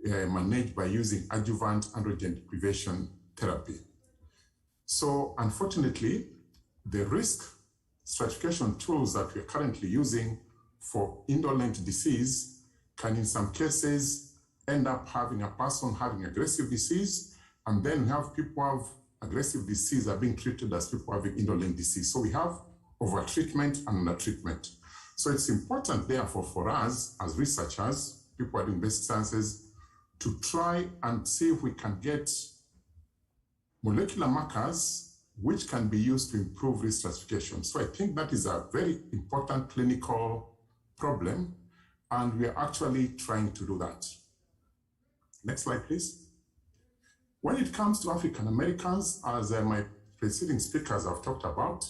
managed by using adjuvant androgen deprivation therapy. So unfortunately, the risk stratification tools that we are currently using for indolent disease can in some cases end up having a person having aggressive disease, and then we have people who have aggressive disease are being treated as people having indolent disease. So we have over-treatment and under-treatment. So it's important, therefore, for us as researchers, people doing basic sciences, to try and see if we can get molecular markers which can be used to improve risk stratification. So I think that is a very important clinical problem, and we are actually trying to do that. Next slide, please. When it comes to African Americans, as my preceding speakers have talked about,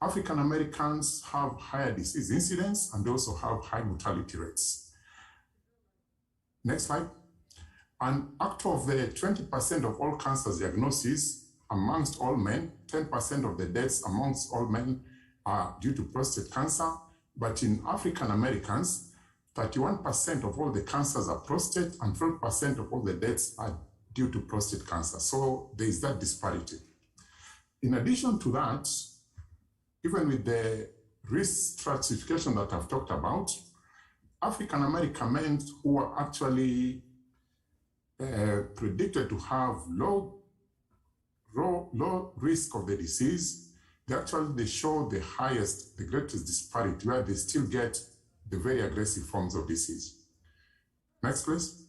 African Americans have higher disease incidence and also have high mortality rates. Next slide. And out of the 20% of all cancer diagnoses amongst all men, 10% of the deaths amongst all men are due to prostate cancer. But in African Americans, 31% of all the cancers are prostate and 12% of all the deaths are due to prostate cancer. So there is that disparity. In addition to that, even with the risk stratification that I've talked about, African American men who are actually predicted to have low risk of the disease, they show the greatest disparity, where they still get the very aggressive forms of disease. Next, please.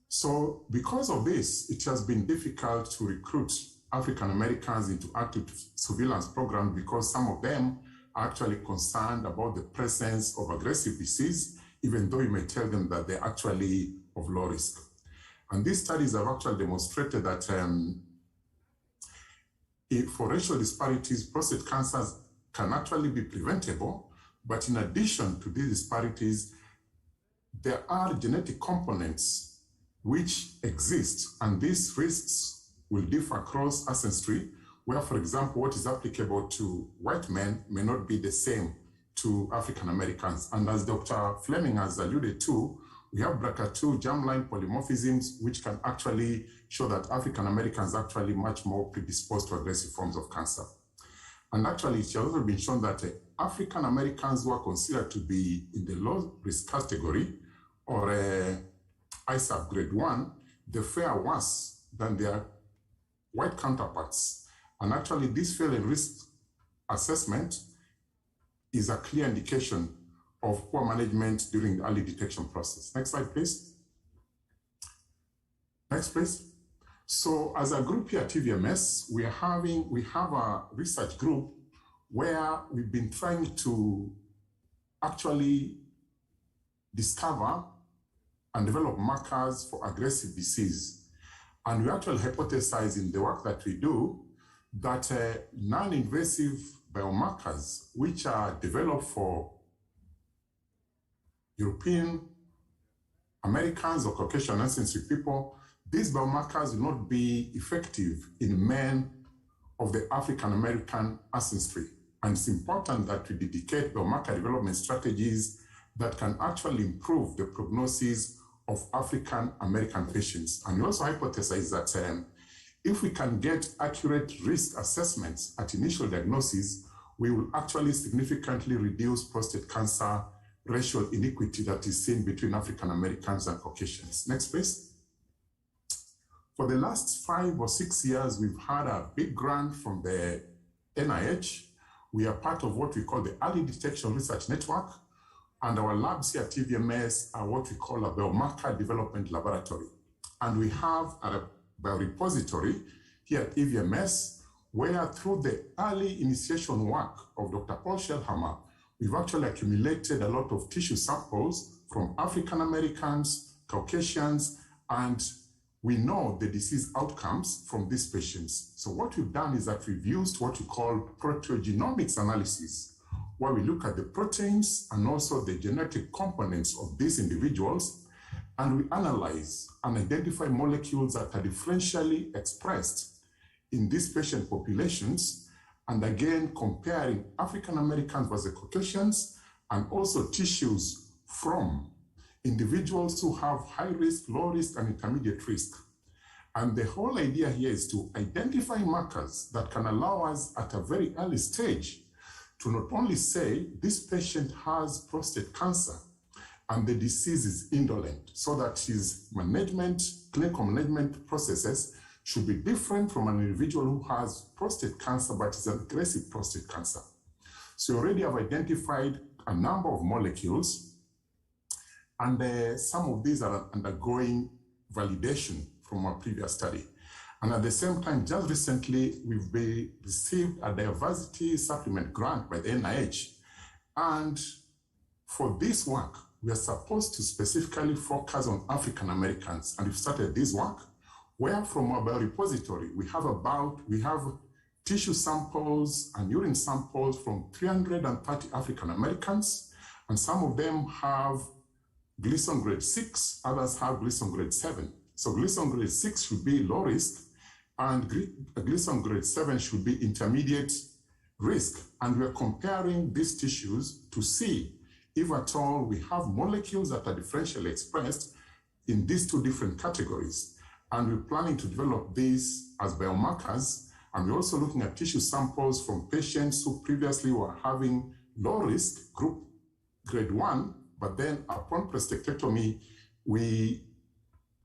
So because of this, it has been difficult to recruit African Americans into active surveillance programs because some of them are actually concerned about the presence of aggressive disease, even though you may tell them that they're actually of low risk. And these studies have actually demonstrated that for racial disparities, prostate cancers can actually be preventable, but in addition to these disparities, there are genetic components which exist, and these risks will differ across ancestry, where, for example, what is applicable to white men may not be the same to African Americans. And as Dr. Fleming has alluded to, we have BRCA2 germline polymorphisms, which can actually show that African Americans are actually much more predisposed to aggressive forms of cancer. And actually, it has also been shown that African Americans who are considered to be in the low risk category or ISAP grade 1, they fare worse than their white counterparts. And actually, this failure risk assessment is a clear indication of poor management during the early detection process. Next slide, please. Next, please. So as a group here at TVMS, we have a research group where we've been trying to actually discover and develop markers for aggressive disease. And we actually hypothesize in the work that we do that non-invasive biomarkers, which are developed for European, Americans, or Caucasian ancestry people, these biomarkers will not be effective in men of the African American ancestry. And it's important that we dedicate biomarker development strategies that can actually improve the prognosis of African American patients. And we also hypothesize that if we can get accurate risk assessments at initial diagnosis, we will actually significantly reduce prostate cancer racial inequity that is seen between African Americans and Caucasians. Next, please. For the last 5 or 6 years, we've had a big grant from the NIH. We are part of what we call the Early Detection Research Network, and our labs here at TVMS are what we call a biomarker development laboratory. And we have a biorepository here at TVMS, where through the early initiation work of Dr. Paul Shellhammer, we've actually accumulated a lot of tissue samples from African Americans, Caucasians, and we know the disease outcomes from these patients. So what we've done is that we've used what we call proteogenomics analysis, where we look at the proteins and also the genetic components of these individuals, and we analyze and identify molecules that are differentially expressed in these patient populations, and again, comparing African Americans versus Caucasians, and also tissues from individuals who have high risk, low risk, and intermediate risk. And the whole idea here is to identify markers that can allow us at a very early stage to not only say this patient has prostate cancer and the disease is indolent, so that his management, clinical management processes should be different from an individual who has prostate cancer but is an aggressive prostate cancer. So we already have identified a number of molecules, and some of these are undergoing validation from our previous study. And at the same time, just recently, we've received a diversity supplement grant by the NIH. And for this work, we are supposed to specifically focus on African Americans. And we've started this work, where from our biorepository, we have tissue samples and urine samples from 330 African Americans, and some of them have Gleason grade 6, others have Gleason grade 7. So Gleason grade 6 should be low risk, and Gleason grade 7 should be intermediate risk. And we're comparing these tissues to see if at all we have molecules that are differentially expressed in these two different categories. And we're planning to develop these as biomarkers. And we're also looking at tissue samples from patients who previously were having low risk, group grade 1, but then upon prostatectomy, we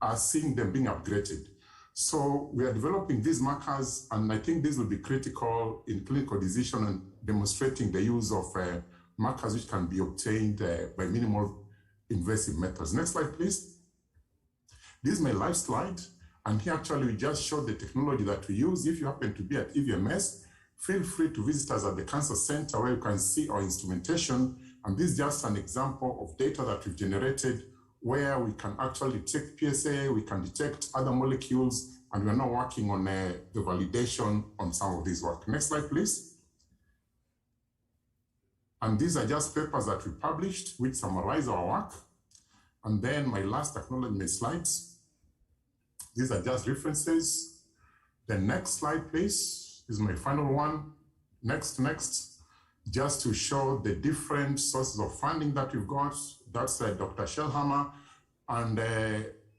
are seeing them being upgraded. So we are developing these markers, and I think this will be critical in clinical decision and demonstrating the use of markers which can be obtained by minimal invasive methods. Next slide, please. This is my live slide, and here actually we just showed the technology that we use. If you happen to be at EVMS, feel free to visit us at the Cancer Center, where you can see our instrumentation. And this is just an example of data that we've generated, where we can actually detect PSA, we can detect other molecules, and we're now working on the validation on some of these work. Next slide, please. And these are just papers that we published, which summarize our work. And then my last acknowledgement slides. These are just references. The next slide, please, is my final one. Next. Just to show the different sources of funding that we've got. That's Dr. Shellhammer. And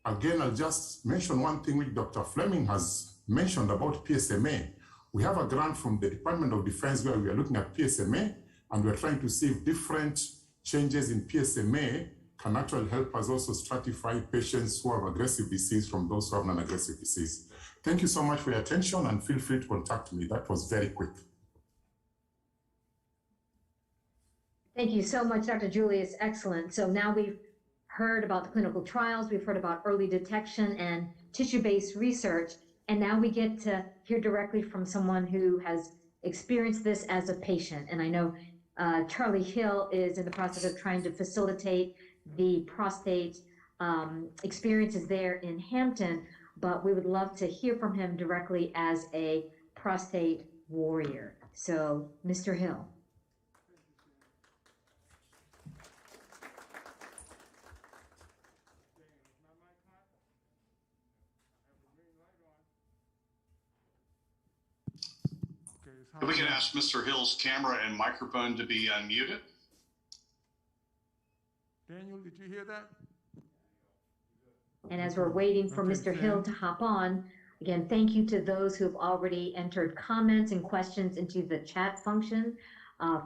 again, I'll just mention one thing which Dr. Fleming has mentioned about PSMA. We have a grant from the Department of Defense where we are looking at PSMA, and we're trying to see if different changes in PSMA can actually help us also stratify patients who have aggressive disease from those who have non-aggressive disease. Thank you so much for your attention, and feel free to contact me. That was very quick. Thank you so much, Dr. Julius. Excellent. So now we've heard about the clinical trials, we've heard about early detection and tissue-based research, and now we get to hear directly from someone who has experienced this as a patient. And I know Charlie Hill is in the process of trying to facilitate the prostate experiences there in Hampton, but we would love to hear from him directly as a prostate warrior. So, Mr. Hill. If we could ask Mr. Hill's camera and microphone to be unmuted. Daniel, did you hear that? And as we're waiting for Okay, Mr. Hill to hop on, again, thank you to those who have already entered comments and questions into the chat function.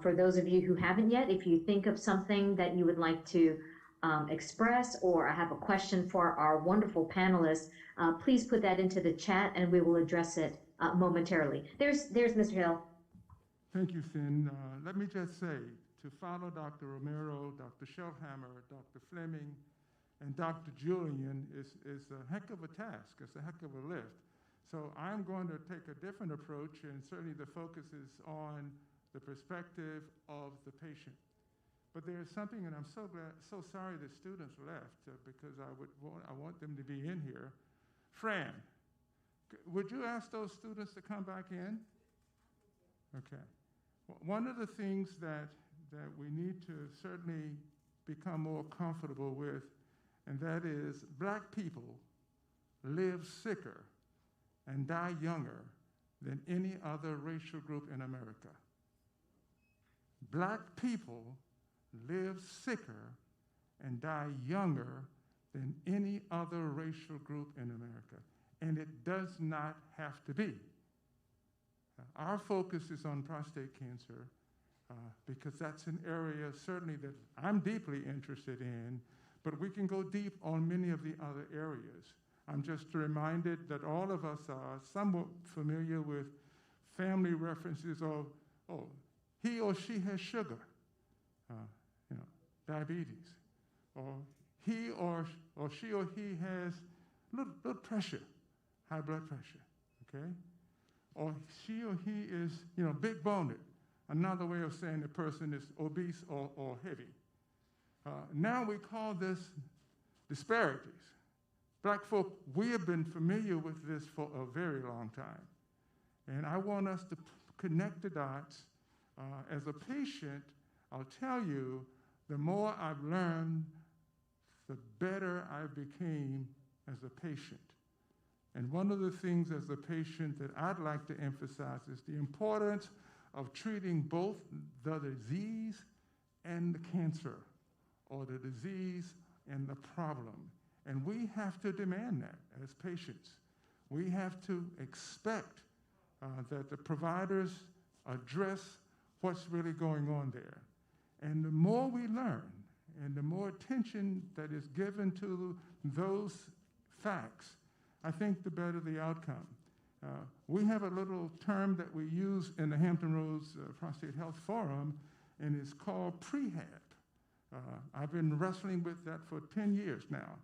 For those of you who haven't yet, if you think of something that you would like to express, or I have a question for our wonderful panelists, please put that into the chat and we will address it momentarily. There's Mr. Hill. Thank you, Cyn. Let me just say, to follow Dr. Romero, Dr. Shelhammer, Dr. Fleming, and Dr. Julian is a heck of a task. It's a heck of a lift. So I'm going to take a different approach, and certainly the focus is on the perspective of the patient. But there's something, and I'm so sorry the students left because I want them to be in here. Fran, would you ask those students to come back in? Okay. One of the things that we need to certainly become more comfortable with, and that is Black people live sicker and die younger than any other racial group in America. Black people live sicker and die younger than any other racial group in America. And it does not have to be. Our focus is on prostate cancer because that's an area certainly that I'm deeply interested in, but we can go deep on many of the other areas. I'm just reminded that all of us are somewhat familiar with family references of, oh, he or she has sugar, diabetes, or he or she or he has little pressure, high blood pressure, okay? Or she or he is, big boned. Another way of saying the person is obese or heavy. Now we call this disparities. Black folk, we have been familiar with this for a very long time. And I want us to connect the dots. As a patient, I'll tell you, the more I've learned, the better I became as a patient. And one of the things as a patient that I'd like to emphasize is the importance of treating both the disease and the cancer, or the disease and the problem. And we have to demand that as patients. We have to expect that the providers address what's really going on there. And the more we learn and the more attention that is given to those facts, I think the better the outcome. We have a little term that we use in the Hampton Roads Prostate Health Forum, and it's called prehab. I've been wrestling with that for 10 years now.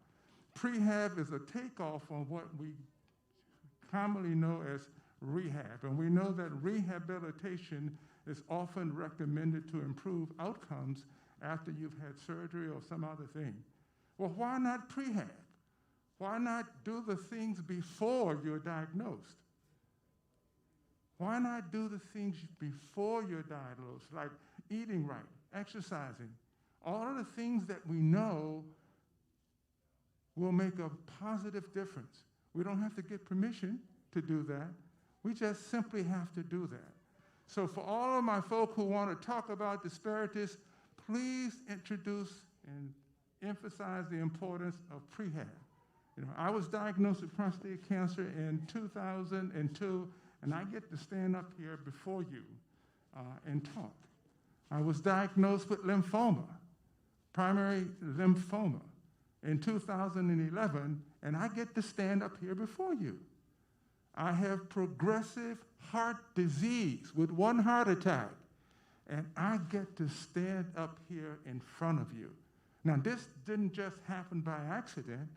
Prehab is a takeoff on what we commonly know as rehab, and we know that rehabilitation is often recommended to improve outcomes after you've had surgery or some other thing. Well, why not prehab? Why not do the things before you're diagnosed? Why not do the things before you're diagnosed, like eating right, exercising, all of the things that we know will make a positive difference. We don't have to get permission to do that. We just simply have to do that. So for all of my folk who want to talk about disparities, please introduce and emphasize the importance of prehab. I was diagnosed with prostate cancer in 2002, and I get to stand up here before you and talk. I was diagnosed with lymphoma, primary lymphoma, in 2011, and I get to stand up here before you. I have progressive heart disease with one heart attack, and I get to stand up here in front of you. Now, this didn't just happen by accident,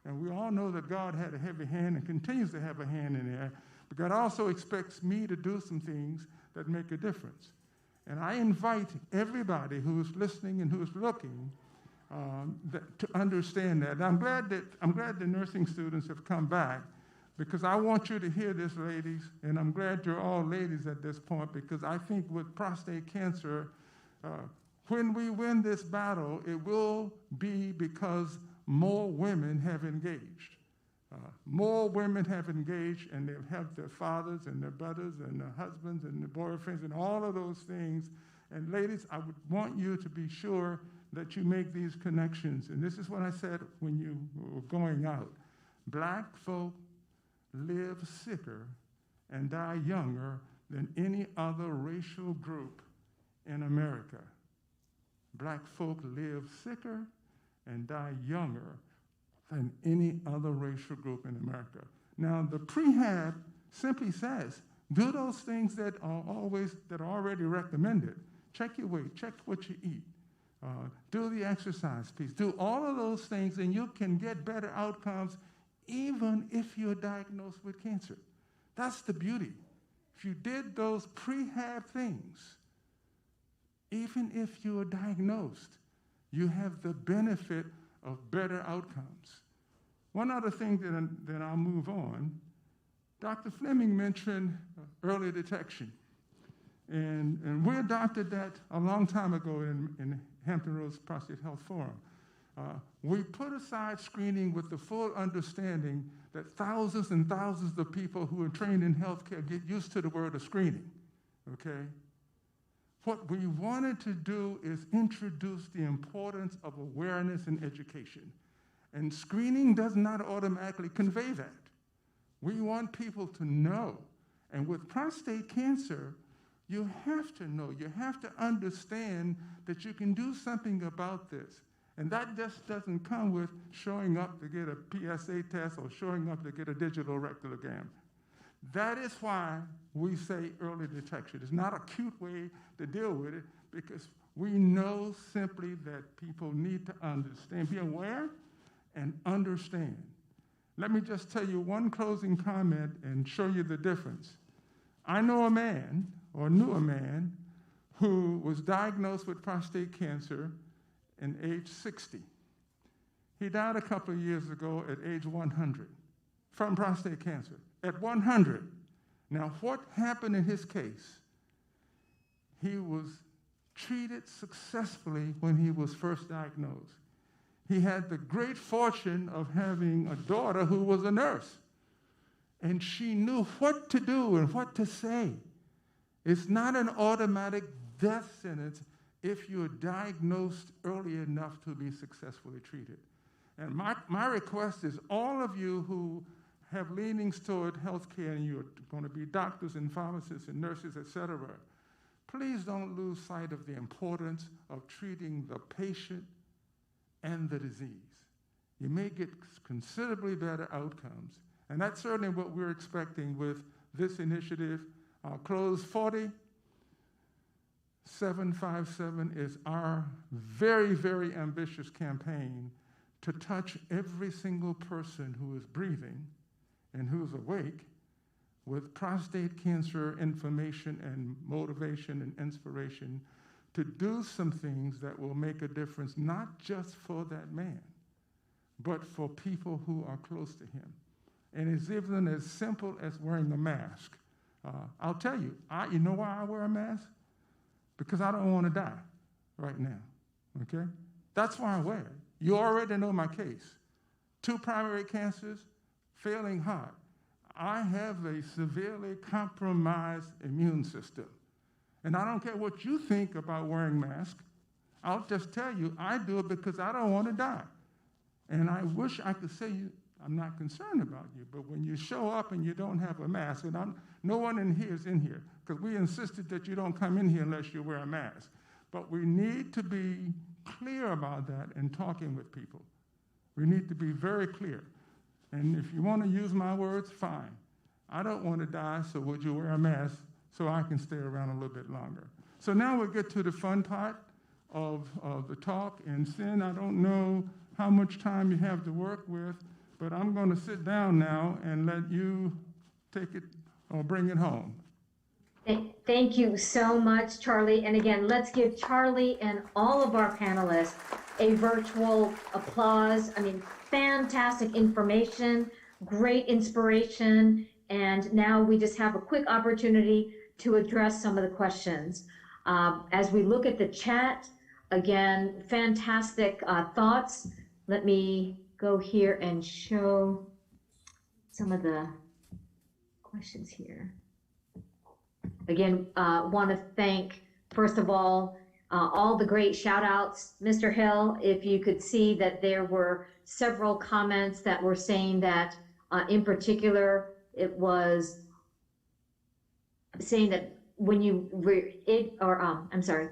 and we all know that God had a heavy hand and continues to have a hand in there, but God also expects me to do some things that make a difference. And I invite everybody who's listening and who's looking to understand that. And I'm glad the nursing students have come back, because I want you to hear this, ladies, and I'm glad you're all ladies at this point, because I think with prostate cancer, when we win this battle, it will be because more women have engaged. More women have engaged, and they've helped their fathers and their brothers and their husbands and their boyfriends and all of those things. And ladies, I would want you to be sure that you make these connections. And this is what I said when you were going out. Black folk live sicker and die younger than any other racial group in America. Black folk live sicker and die younger than any other racial group in America. Now, the prehab simply says, do those things that are already recommended. Check your weight, check what you eat. Do the exercise piece. Do all of those things, and you can get better outcomes even if you're diagnosed with cancer. That's the beauty. If you did those prehab things, even if you are diagnosed, you have the benefit of better outcomes. One other thing, then I'll move on. Dr. Fleming mentioned early detection. And we adopted that a long time ago in Hampton Roads Prostate Health Forum. We put aside screening with the full understanding that thousands and thousands of people who are trained in healthcare get used to the word of screening, okay? What we wanted to do is introduce the importance of awareness and education. And screening does not automatically convey that. We want people to know. And with prostate cancer, you have to know, you have to understand that you can do something about this. And that just doesn't come with showing up to get a PSA test or showing up to get a digital rectalogram. That is why we say early detection. It's not a cute way to deal with it, because we know simply that people need to understand, be aware and understand. Let me just tell you one closing comment and show you the difference. I know a man, or knew a man, who was diagnosed with prostate cancer at age 60. He died a couple of years ago at age 100 from prostate cancer, at 100. Now, what happened in his case? He was treated successfully when he was first diagnosed. He had the great fortune of having a daughter who was a nurse, and she knew what to do and what to say. It's not an automatic death sentence if you're diagnosed early enough to be successfully treated. And my request is all of you who have leanings toward healthcare, and you're going to be doctors and pharmacists and nurses, et cetera, please don't lose sight of the importance of treating the patient and the disease. You may get considerably better outcomes. And that's certainly what we're expecting with this initiative. I'll close. 40757 is our very, very ambitious campaign to touch every single person who is breathing and who's awake with prostate cancer information and motivation and inspiration to do some things that will make a difference, not just for that man, but for people who are close to him. And it's even as simple as wearing a mask. I'll tell you, you know why I wear a mask? Because I don't want to die right now, okay? That's why I wear it. You already know my case. 2 primary cancers, failing heart. I have a severely compromised immune system. And I don't care what you think about wearing masks. I'll just tell you, I do it because I don't want to die. And I wish I could say I'm not concerned about you, but when you show up and you don't have a mask, and no one in here is in here, because we insisted that you don't come in here unless you wear a mask. But we need to be clear about that in talking with people. We need to be very clear. And if you want to use my words, fine. I don't want to die, so would you wear a mask so I can stay around a little bit longer? So now we'll get to the fun part of the talk. And Cyn, I don't know how much time you have to work with, but I'm going to sit down now and let you take it or bring it home. Thank you so much, Charlie. And again, let's give Charlie and all of our panelists a virtual applause. I mean, fantastic information, great inspiration. And now we just have a quick opportunity to address some of the questions. As we look at the chat, again, fantastic thoughts. Let me go here and show some of the questions here. Again, want to thank, first of all the great shout outs. Mr. Hill, if you could see that there were several comments that were saying that, in particular, it was saying that when you I'm sorry,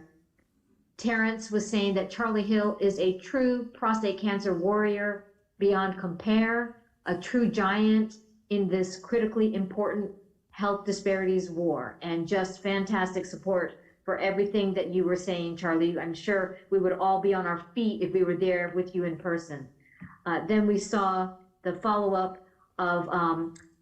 Terrence was saying that Charlie Hill is a true prostate cancer warrior beyond compare, a true giant in this critically important health disparities war, and just fantastic support for everything that you were saying, Charlie. I'm sure we would all be on our feet if we were there with you in person. Then we saw the follow-up of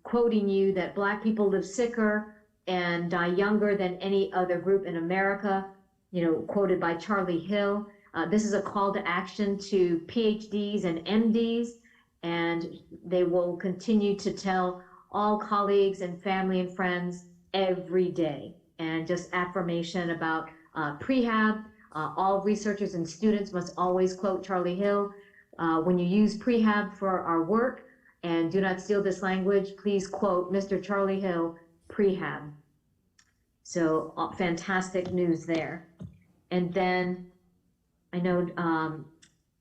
quoting you that Black people live sicker and die younger than any other group in America, you know, quoted by Charlie Hill. This is a call to action to PhDs and MDs, and they will continue to tell all colleagues and family and friends every day. And just affirmation about prehab. All researchers and students must always quote Charlie Hill. When you use prehab for our work, and do not steal this language, please quote Mr. Charlie Hill, prehab. So fantastic news there. And then I know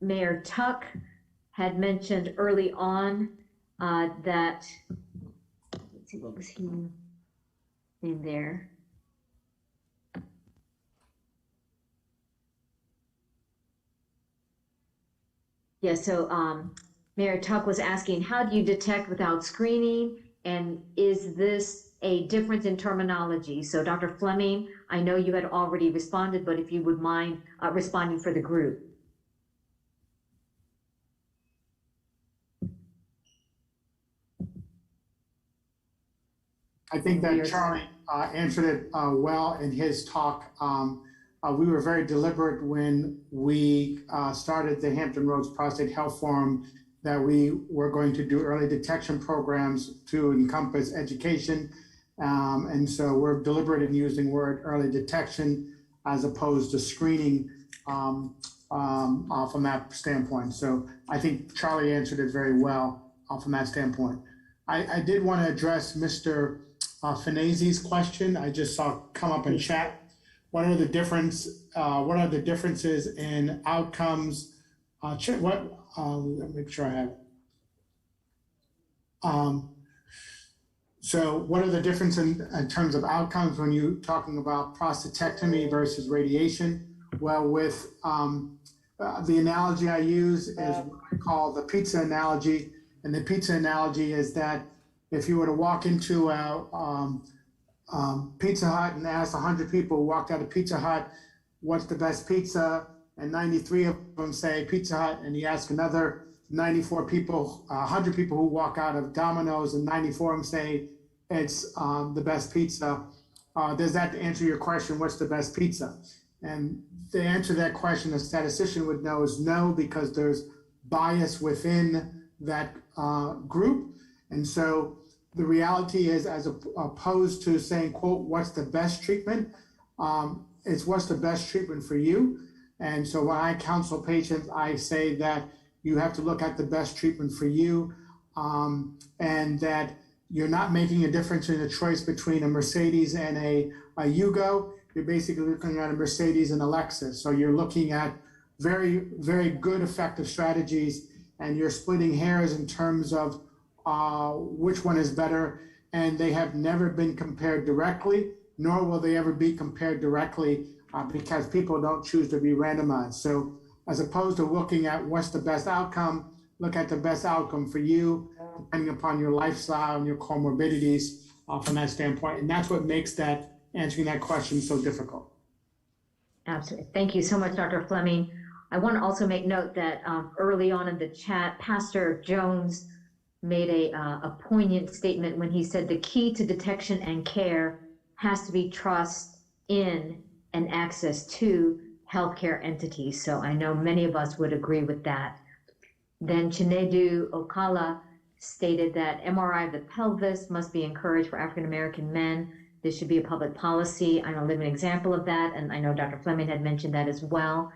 Mayor Tuck had mentioned early on that, let's see, what was he in there? Yeah, so Mayor Tuck was asking, how do you detect without screening? And is this a difference in terminology? So Dr. Fleming, I know you had already responded, but if you would mind responding for the group. I think that Charlie answered it well in his talk. We were very deliberate when we started the Hampton Roads Prostate Health Forum that we were going to do early detection programs to encompass education. And so we're deliberate in using the word early detection as opposed to screening from that standpoint. So I think Charlie answered it very well from that standpoint. I did want to address Mr. Fenazi's question. I just saw come up in chat. What are the differences in outcomes? Let me make sure I have it. So what are the differences in terms of outcomes when you're talking about prostatectomy versus radiation? Well, with the analogy I use is what I call the pizza analogy. And the pizza analogy is that if you were to walk into a Pizza Hut and ask 100 people who walked out of Pizza Hut, what's the best pizza? And 93 of them say Pizza Hut. And you ask another 94 people, 100 people who walk out of Domino's, and 94 of them say it's the best pizza. Does that answer your question, what's the best pizza? And the answer to that question, a statistician would know, is no, because there's bias within that group. And so the reality is, as opposed to saying, quote, what's the best treatment, it's what's the best treatment for you. And so when I counsel patients, I say that you have to look at the best treatment for you, and that you're not making a difference in a choice between a Mercedes and a Yugo. You're basically looking at a Mercedes and a Lexus. So you're looking at very, very good, effective strategies, and you're splitting hairs in terms of which one is better. And they have never been compared directly, nor will they ever be compared directly because people don't choose to be randomized. So as opposed to looking at what's the best outcome, look at the best outcome for you, depending upon your lifestyle and your comorbidities from that standpoint. And that's what makes that answering that question so difficult. Absolutely. Thank you so much, Dr. Fleming. I want to also make note that early on in the chat, Pastor Jones made a poignant statement when he said the key to detection and care has to be trust in and access to healthcare entities. So I know many of us would agree with that. Then Chinedu Okala stated that MRI of the pelvis must be encouraged for African American men. This should be a public policy. I'm a living example of that, and I know Dr. Fleming had mentioned that as well.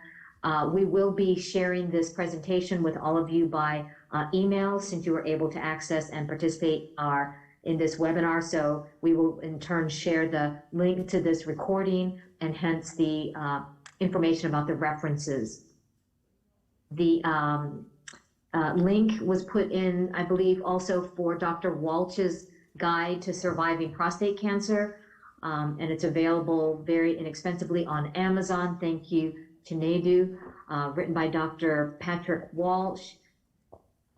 We will be sharing this presentation with all of you by email since you were able to access and participate in this webinar. So we will in turn share the link to this recording and hence the information about the references. The link was put in, I believe, also for Dr. Walsh's Guide to Surviving Prostate Cancer, and it's available very inexpensively on Amazon. Thank you, Chinedu, written by Dr. Patrick Walsh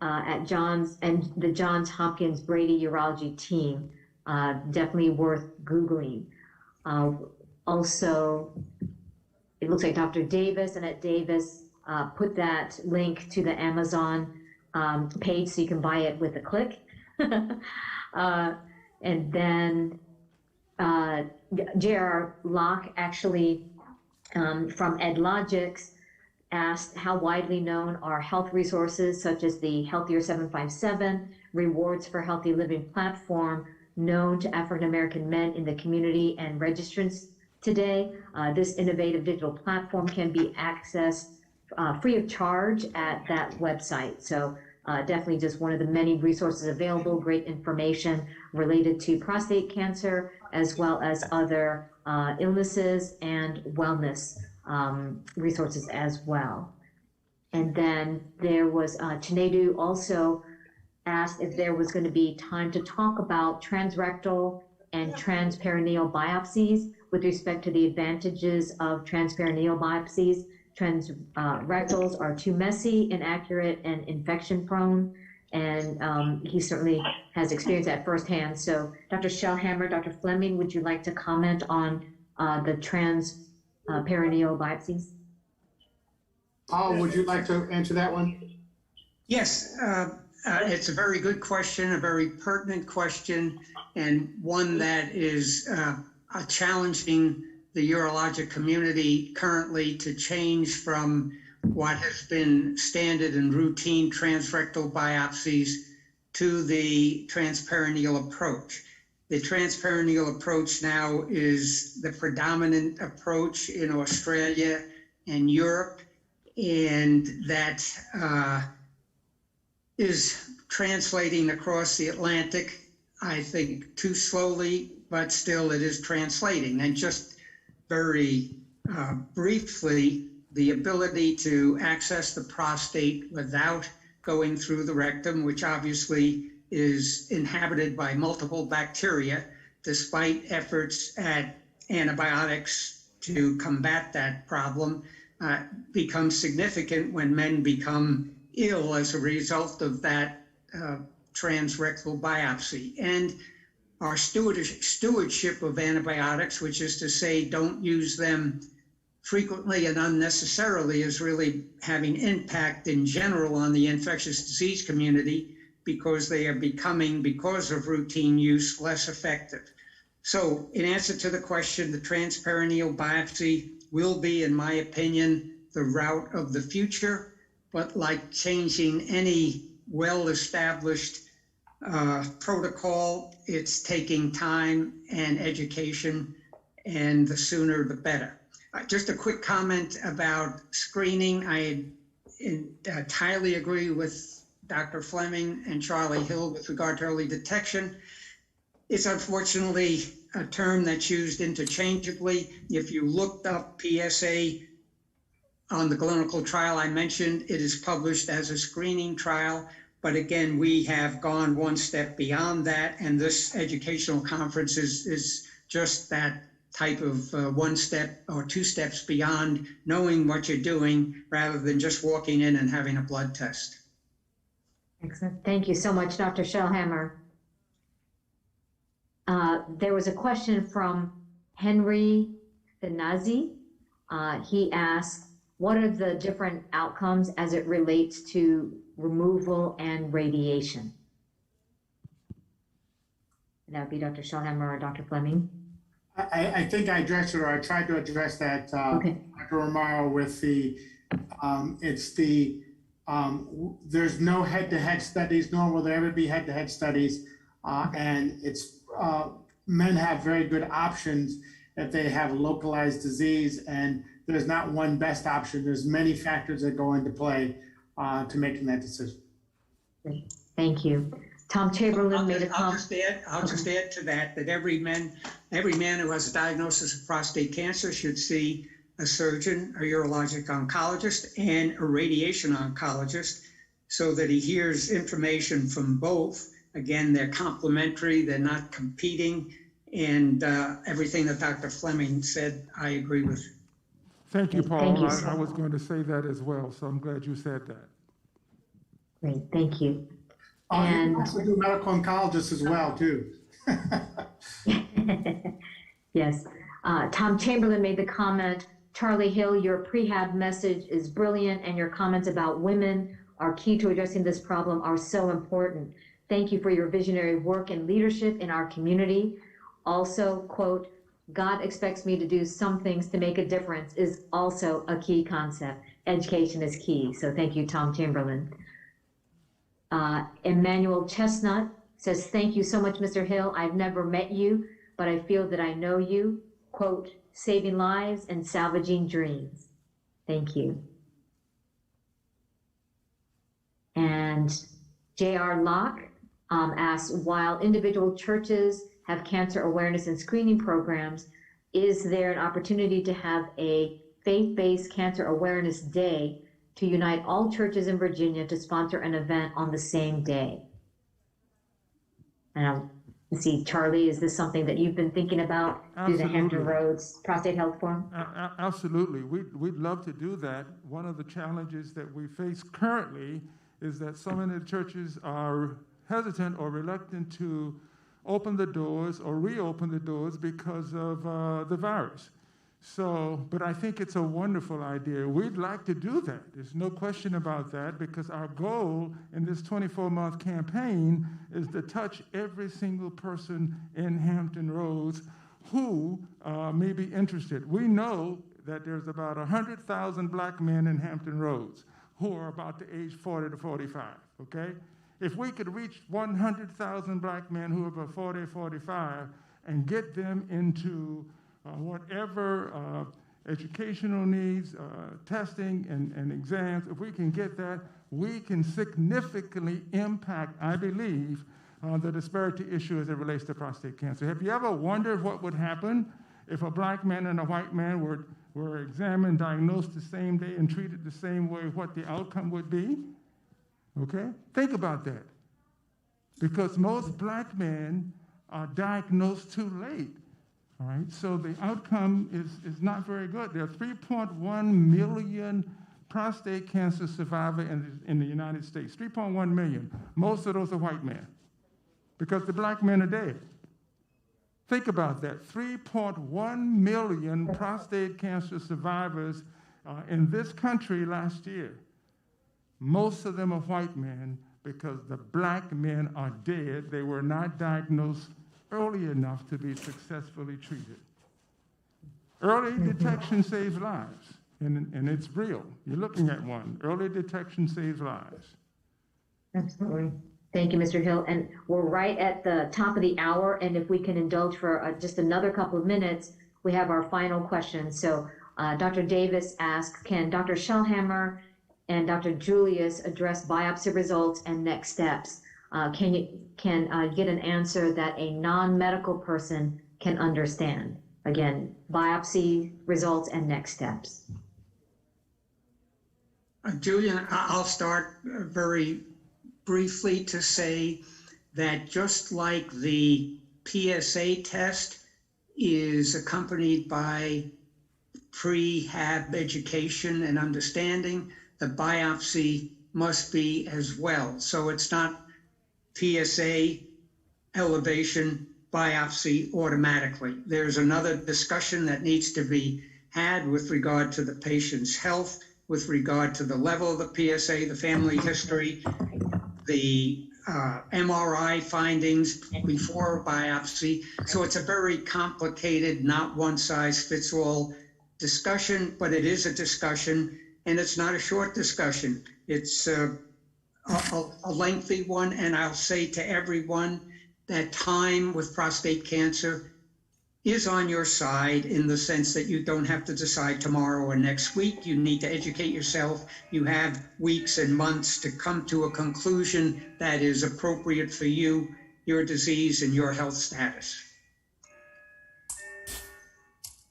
at the Johns Hopkins Brady Urology team. Definitely worth Googling. Also, it looks like Dr. Davis, Annette Davis, put that link to the Amazon page so you can buy it with a click. And then J.R. Locke actually from EdLogix asked how widely known are health resources such as the Healthier 757 Rewards for Healthy Living platform known to African American men in the community and registrants today. This innovative digital platform can be accessed free of charge at that website. So definitely just one of the many resources available, great information related to prostate cancer, as well as other illnesses and wellness resources as well. And then there was, Chinedu also asked if there was going to be time to talk about transrectal and transperineal biopsies with respect to the advantages of transperineal biopsies. Transrectals are too messy, inaccurate, and infection prone. And he certainly has experienced that firsthand. So Dr. Shellhammer, Dr. Fleming, would you like to comment on the transperineal biopsies? Paul, would you like to answer that one? Yes, it's a very good question, a very pertinent question, and one that is challenging the urologic community currently to change from what has been standard and routine transrectal biopsies to the transperineal approach. The transperineal approach now is the predominant approach in Australia and Europe, and that is translating across the Atlantic, I think, too slowly, but still it is translating. And just very briefly, the ability to access the prostate without going through the rectum, which obviously is inhabited by multiple bacteria, despite efforts at antibiotics to combat that problem, becomes significant when men become ill as a result of that transrectal biopsy. And our stewardship of antibiotics, which is to say don't use them frequently and unnecessarily, is really having impact in general on the infectious disease community because they are becoming, because of routine use, less effective. So in answer to the question, the transperineal biopsy will be, in my opinion, the route of the future, but like changing any well-established protocol, it's taking time and education, and the sooner the better. Just a quick comment about screening. I entirely agree with Dr. Fleming and Charlie Hill with regard to early detection. It's unfortunately a term that's used interchangeably. If you looked up PSA on the clinical trial I mentioned, it is published as a screening trial. But again, we have gone one step beyond that, and this educational conference is just that type of one step or two steps beyond knowing what you're doing rather than just walking in and having a blood test. Excellent. Thank you so much, Dr. Shellhammer. There was a question from Henry Benazi He asked, what are the different outcomes as it relates to removal and radiation? That would be Dr. Schellhammer or Dr. Fleming. I think I addressed it, or I tried to address that, Okay. Dr. Romero, with the, there's no head-to-head studies, nor will there ever be head-to-head studies. And men have very good options if they have localized disease, and there's not one best option. There's many factors that go into play to making that decision. Great. Thank you. Tom Chamberlain made a comment. I'll just add to that every man who has a diagnosis of prostate cancer should see a surgeon, a urologic oncologist, and a radiation oncologist so that he hears information from both. Again, they're complementary, they're not competing, and everything that Dr. Fleming said, I agree with. Thank you, Paul. Thank you, I was going to say that as well, so I'm glad you said that. Great, thank you. You And can also do medical oncologists as well, too. yes, Tom Chamberlain made the comment, Charlie Hill, your prehab message is brilliant, and your comments about women are key to addressing this problem are so important. Thank you for your visionary work and leadership in our community. Also, quote, God expects me to do some things to make a difference is also a key concept. Education is key. So thank you, Tom Chamberlain. Emmanuel Chestnut says, thank you so much, Mr. Hill. I've never met you, but I feel that I know you. Quote, saving lives and salvaging dreams. Thank you. And J.R. Locke asks, while individual churches have cancer awareness and screening programs, is there an opportunity to have a faith-based cancer awareness day to unite all churches in Virginia to sponsor an event on the same day? And let's see, Charlie, is this something that you've been thinking about through the Hampton Roads Prostate Health Forum? Absolutely. We'd love to do that. One of the challenges that we face currently is that so many churches are hesitant or reluctant to open the doors or reopen the doors because of the virus. So, but I think it's a wonderful idea. We'd like to do that. There's no question about that, because our goal in this 24-month campaign is to touch every single person in Hampton Roads who may be interested. We know that there's about 100,000 black men in Hampton Roads who are about the age 40 to 45, okay? If we could reach 100,000 black men who are about 40 or 45 and get them into whatever educational needs, testing and exams, if we can get that, we can significantly impact, I believe, the disparity issue as it relates to prostate cancer. Have you ever wondered what would happen if a black man and a white man were examined, diagnosed the same day, and treated the same way, what the outcome would be? Okay? Think about that. Because most black men are diagnosed too late. All right, so the outcome is not very good. There are 3.1 million prostate cancer survivors in the United States. 3.1 million. Most of those are white men, because the black men are dead. Think about that. 3.1 million prostate cancer survivors in this country last year. Most of them are white men, because the black men are dead. They were not diagnosed early enough to be successfully treated. Early detection saves lives, and it's real. You're looking at one. Early detection saves lives. Absolutely. Thank you, Mr. Hill. And we're right at the top of the hour, and if we can indulge for just another couple of minutes, we have our final question. So Dr. Davis asks, can Dr. Schellhammer and Dr. Julius address biopsy results and next steps? Can you get an answer that a non-medical person can understand? Again, biopsy results and next steps. Julian, I'll start very briefly to say that just like the PSA test is accompanied by prehab education and understanding, the biopsy must be as well. So it's not PSA elevation biopsy automatically. There's another discussion that needs to be had with regard to the patient's health, with regard to the level of the PSA, the family history, the MRI findings before biopsy. So it's a very complicated, not one-size-fits-all discussion, but it is a discussion, and it's not a short discussion. It's a lengthy one, and I'll say to everyone that time with prostate cancer is on your side in the sense that you don't have to decide tomorrow or next week. You need to educate yourself. You have weeks and months to come to a conclusion that is appropriate for you, your disease, and your health status.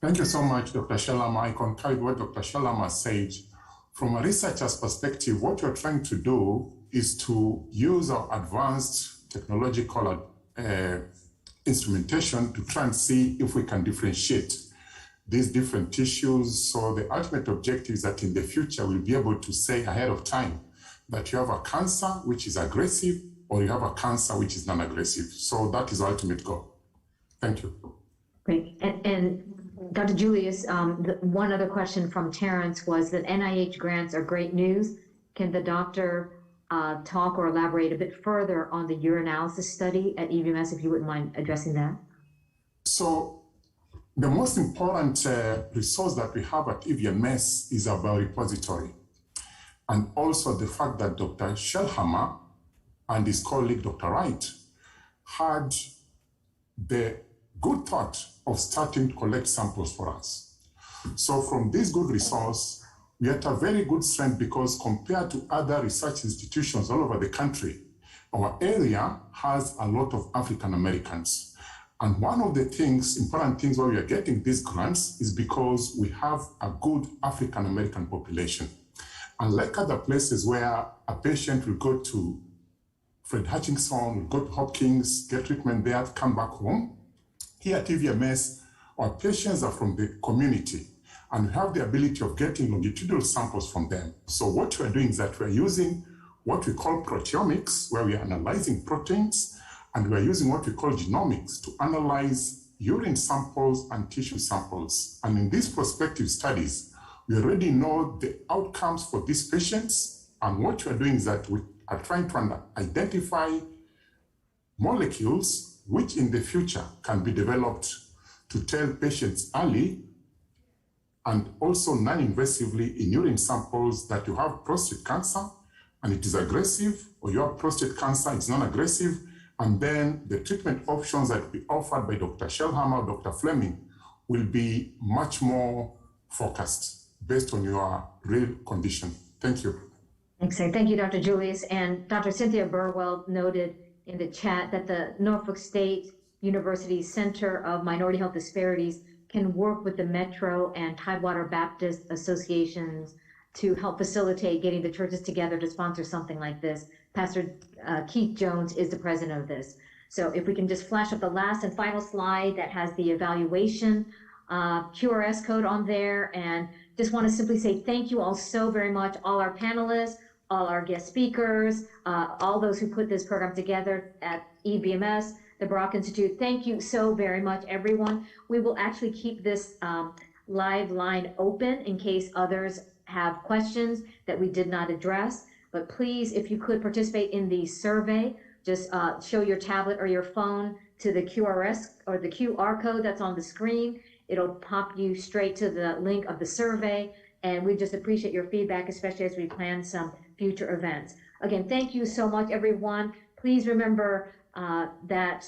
Thank you so much, Dr. Shalama. I concur with what Dr. Shalama said. From a researcher's perspective, what we're trying to do is to use our advanced technological instrumentation to try and see if we can differentiate these different tissues. So the ultimate objective is that in the future, we'll be able to say ahead of time that you have a cancer which is aggressive or you have a cancer which is non-aggressive. So that is the ultimate goal. Thank you. Great. And Dr. Julius, one other question from Terrence was that NIH grants are great news. Can the doctor talk or elaborate a bit further on the urinalysis study at EVMS, if you wouldn't mind addressing that? So the most important resource that we have at EVMS is our biorepository. And also the fact that Dr. Shelhammer and his colleague, Dr. Wright, had the good thought of starting to collect samples for us. So from this good resource, we are at a very good strength because compared to other research institutions all over the country, our area has a lot of African Americans. And one of the important things why we are getting these grants is because we have a good African American population. Unlike other places where a patient will go to Fred Hutchinson, will go to Hopkins, get treatment there, come back home, here at EVMS, our patients are from the community, and we have the ability of getting longitudinal samples from them. So what we're doing is that we're using what we call proteomics, where we are analyzing proteins, and we're using what we call genomics to analyze urine samples and tissue samples. And in these prospective studies, we already know the outcomes for these patients, and what we're doing is that we are trying to identify molecules which in the future can be developed to tell patients early and also non-invasively in urine samples that you have prostate cancer and it is aggressive, or you have prostate cancer, it's non-aggressive, and then the treatment options that will be offered by Dr. Shelhammer, Dr. Fleming, will be much more focused based on your real condition. Thank you. Excellent. Thank you, Dr. Julius. And Dr. Cynthia Burwell noted in the chat that the Norfolk State University Center of Minority Health Disparities can work with the Metro and Tidewater Baptist associations to help facilitate getting the churches together to sponsor something like this. Pastor Keith Jones is the president of this. So if we can just flash up the last and final slide that has the evaluation QRS code on there, and just want to simply say thank you all so very much, all our panelists, all our guest speakers, all those who put this program together at EVMS, the Brock Institute. Thank you so very much, everyone. We will actually keep this live line open in case others have questions that we did not address. But please, if you could participate in the survey, just show your tablet or your phone to the QRS or the QR code that's on the screen. It'll pop you straight to the link of the survey. And we just appreciate your feedback, especially as we plan some future events. Again, thank you so much, everyone. Please remember that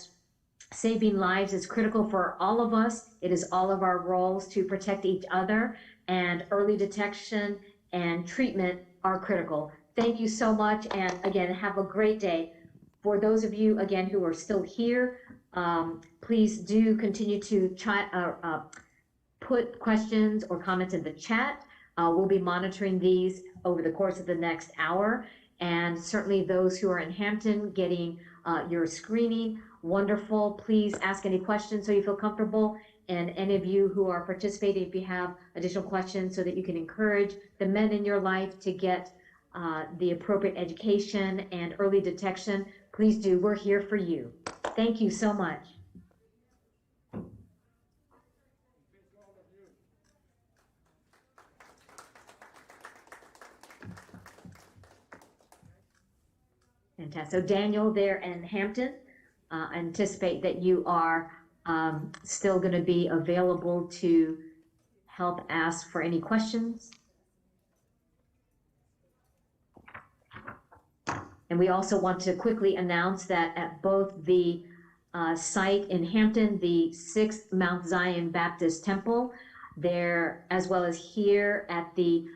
saving lives is critical for all of us. It is all of our roles to protect each other, and early detection and treatment are critical. Thank you so much, and again, have a great day. For those of you, again, who are still here, please do continue to put questions or comments in the chat. We'll be monitoring these over the course of the next hour, and certainly those who are in Hampton getting your screening, wonderful. Please ask any questions so you feel comfortable, and any of you who are participating, if you have additional questions so that you can encourage the men in your life to get the appropriate education and early detection, please do. We're here for you. Thank you so much. Fantastic. So Daniel there in Hampton, I anticipate that you are still going to be available to help ask for any questions. And we also want to quickly announce that at both the site in Hampton, the 6th Mount Zion Baptist Temple, there, as well as here at the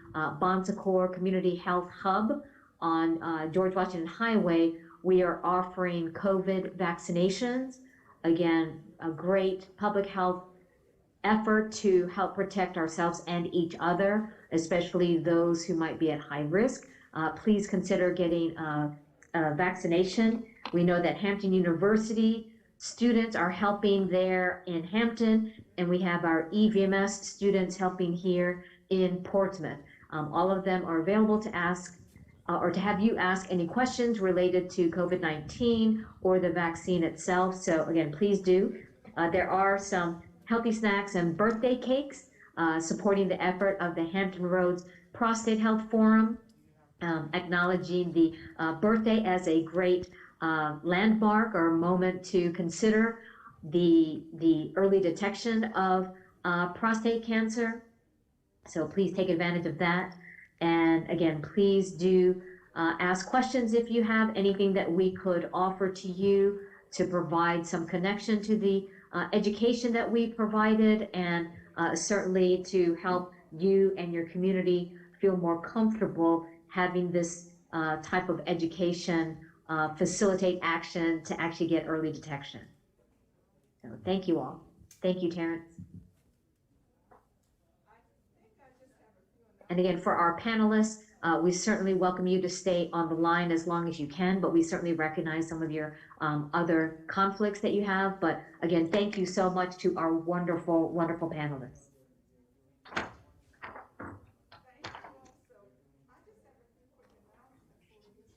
Bon Secours Community Health Hub on George Washington Highway, we are offering COVID vaccinations. Again, a great public health effort to help protect ourselves and each other, especially those who might be at high risk. Please consider getting a vaccination. We know that Hampton University students are helping there in Hampton, and we have our EVMS students helping here in Portsmouth. All of them are available to ask or to have you ask any questions related to COVID-19 or the vaccine itself. So again, please do. There are some healthy snacks and birthday cakes supporting the effort of the Hampton Roads Prostate Health Forum, acknowledging the birthday as a great landmark or moment to consider the early detection of prostate cancer. So please take advantage of that. And again, please do ask questions if you have anything that we could offer to you to provide some connection to the education that we provided, and certainly to help you and your community feel more comfortable having this type of education facilitate action to actually get early detection. So thank you all. Thank you, Terrence. And again, for our panelists, we certainly welcome you to stay on the line as long as you can, but we certainly recognize some of your other conflicts that you have. But again, thank you so much to our wonderful, wonderful panelists.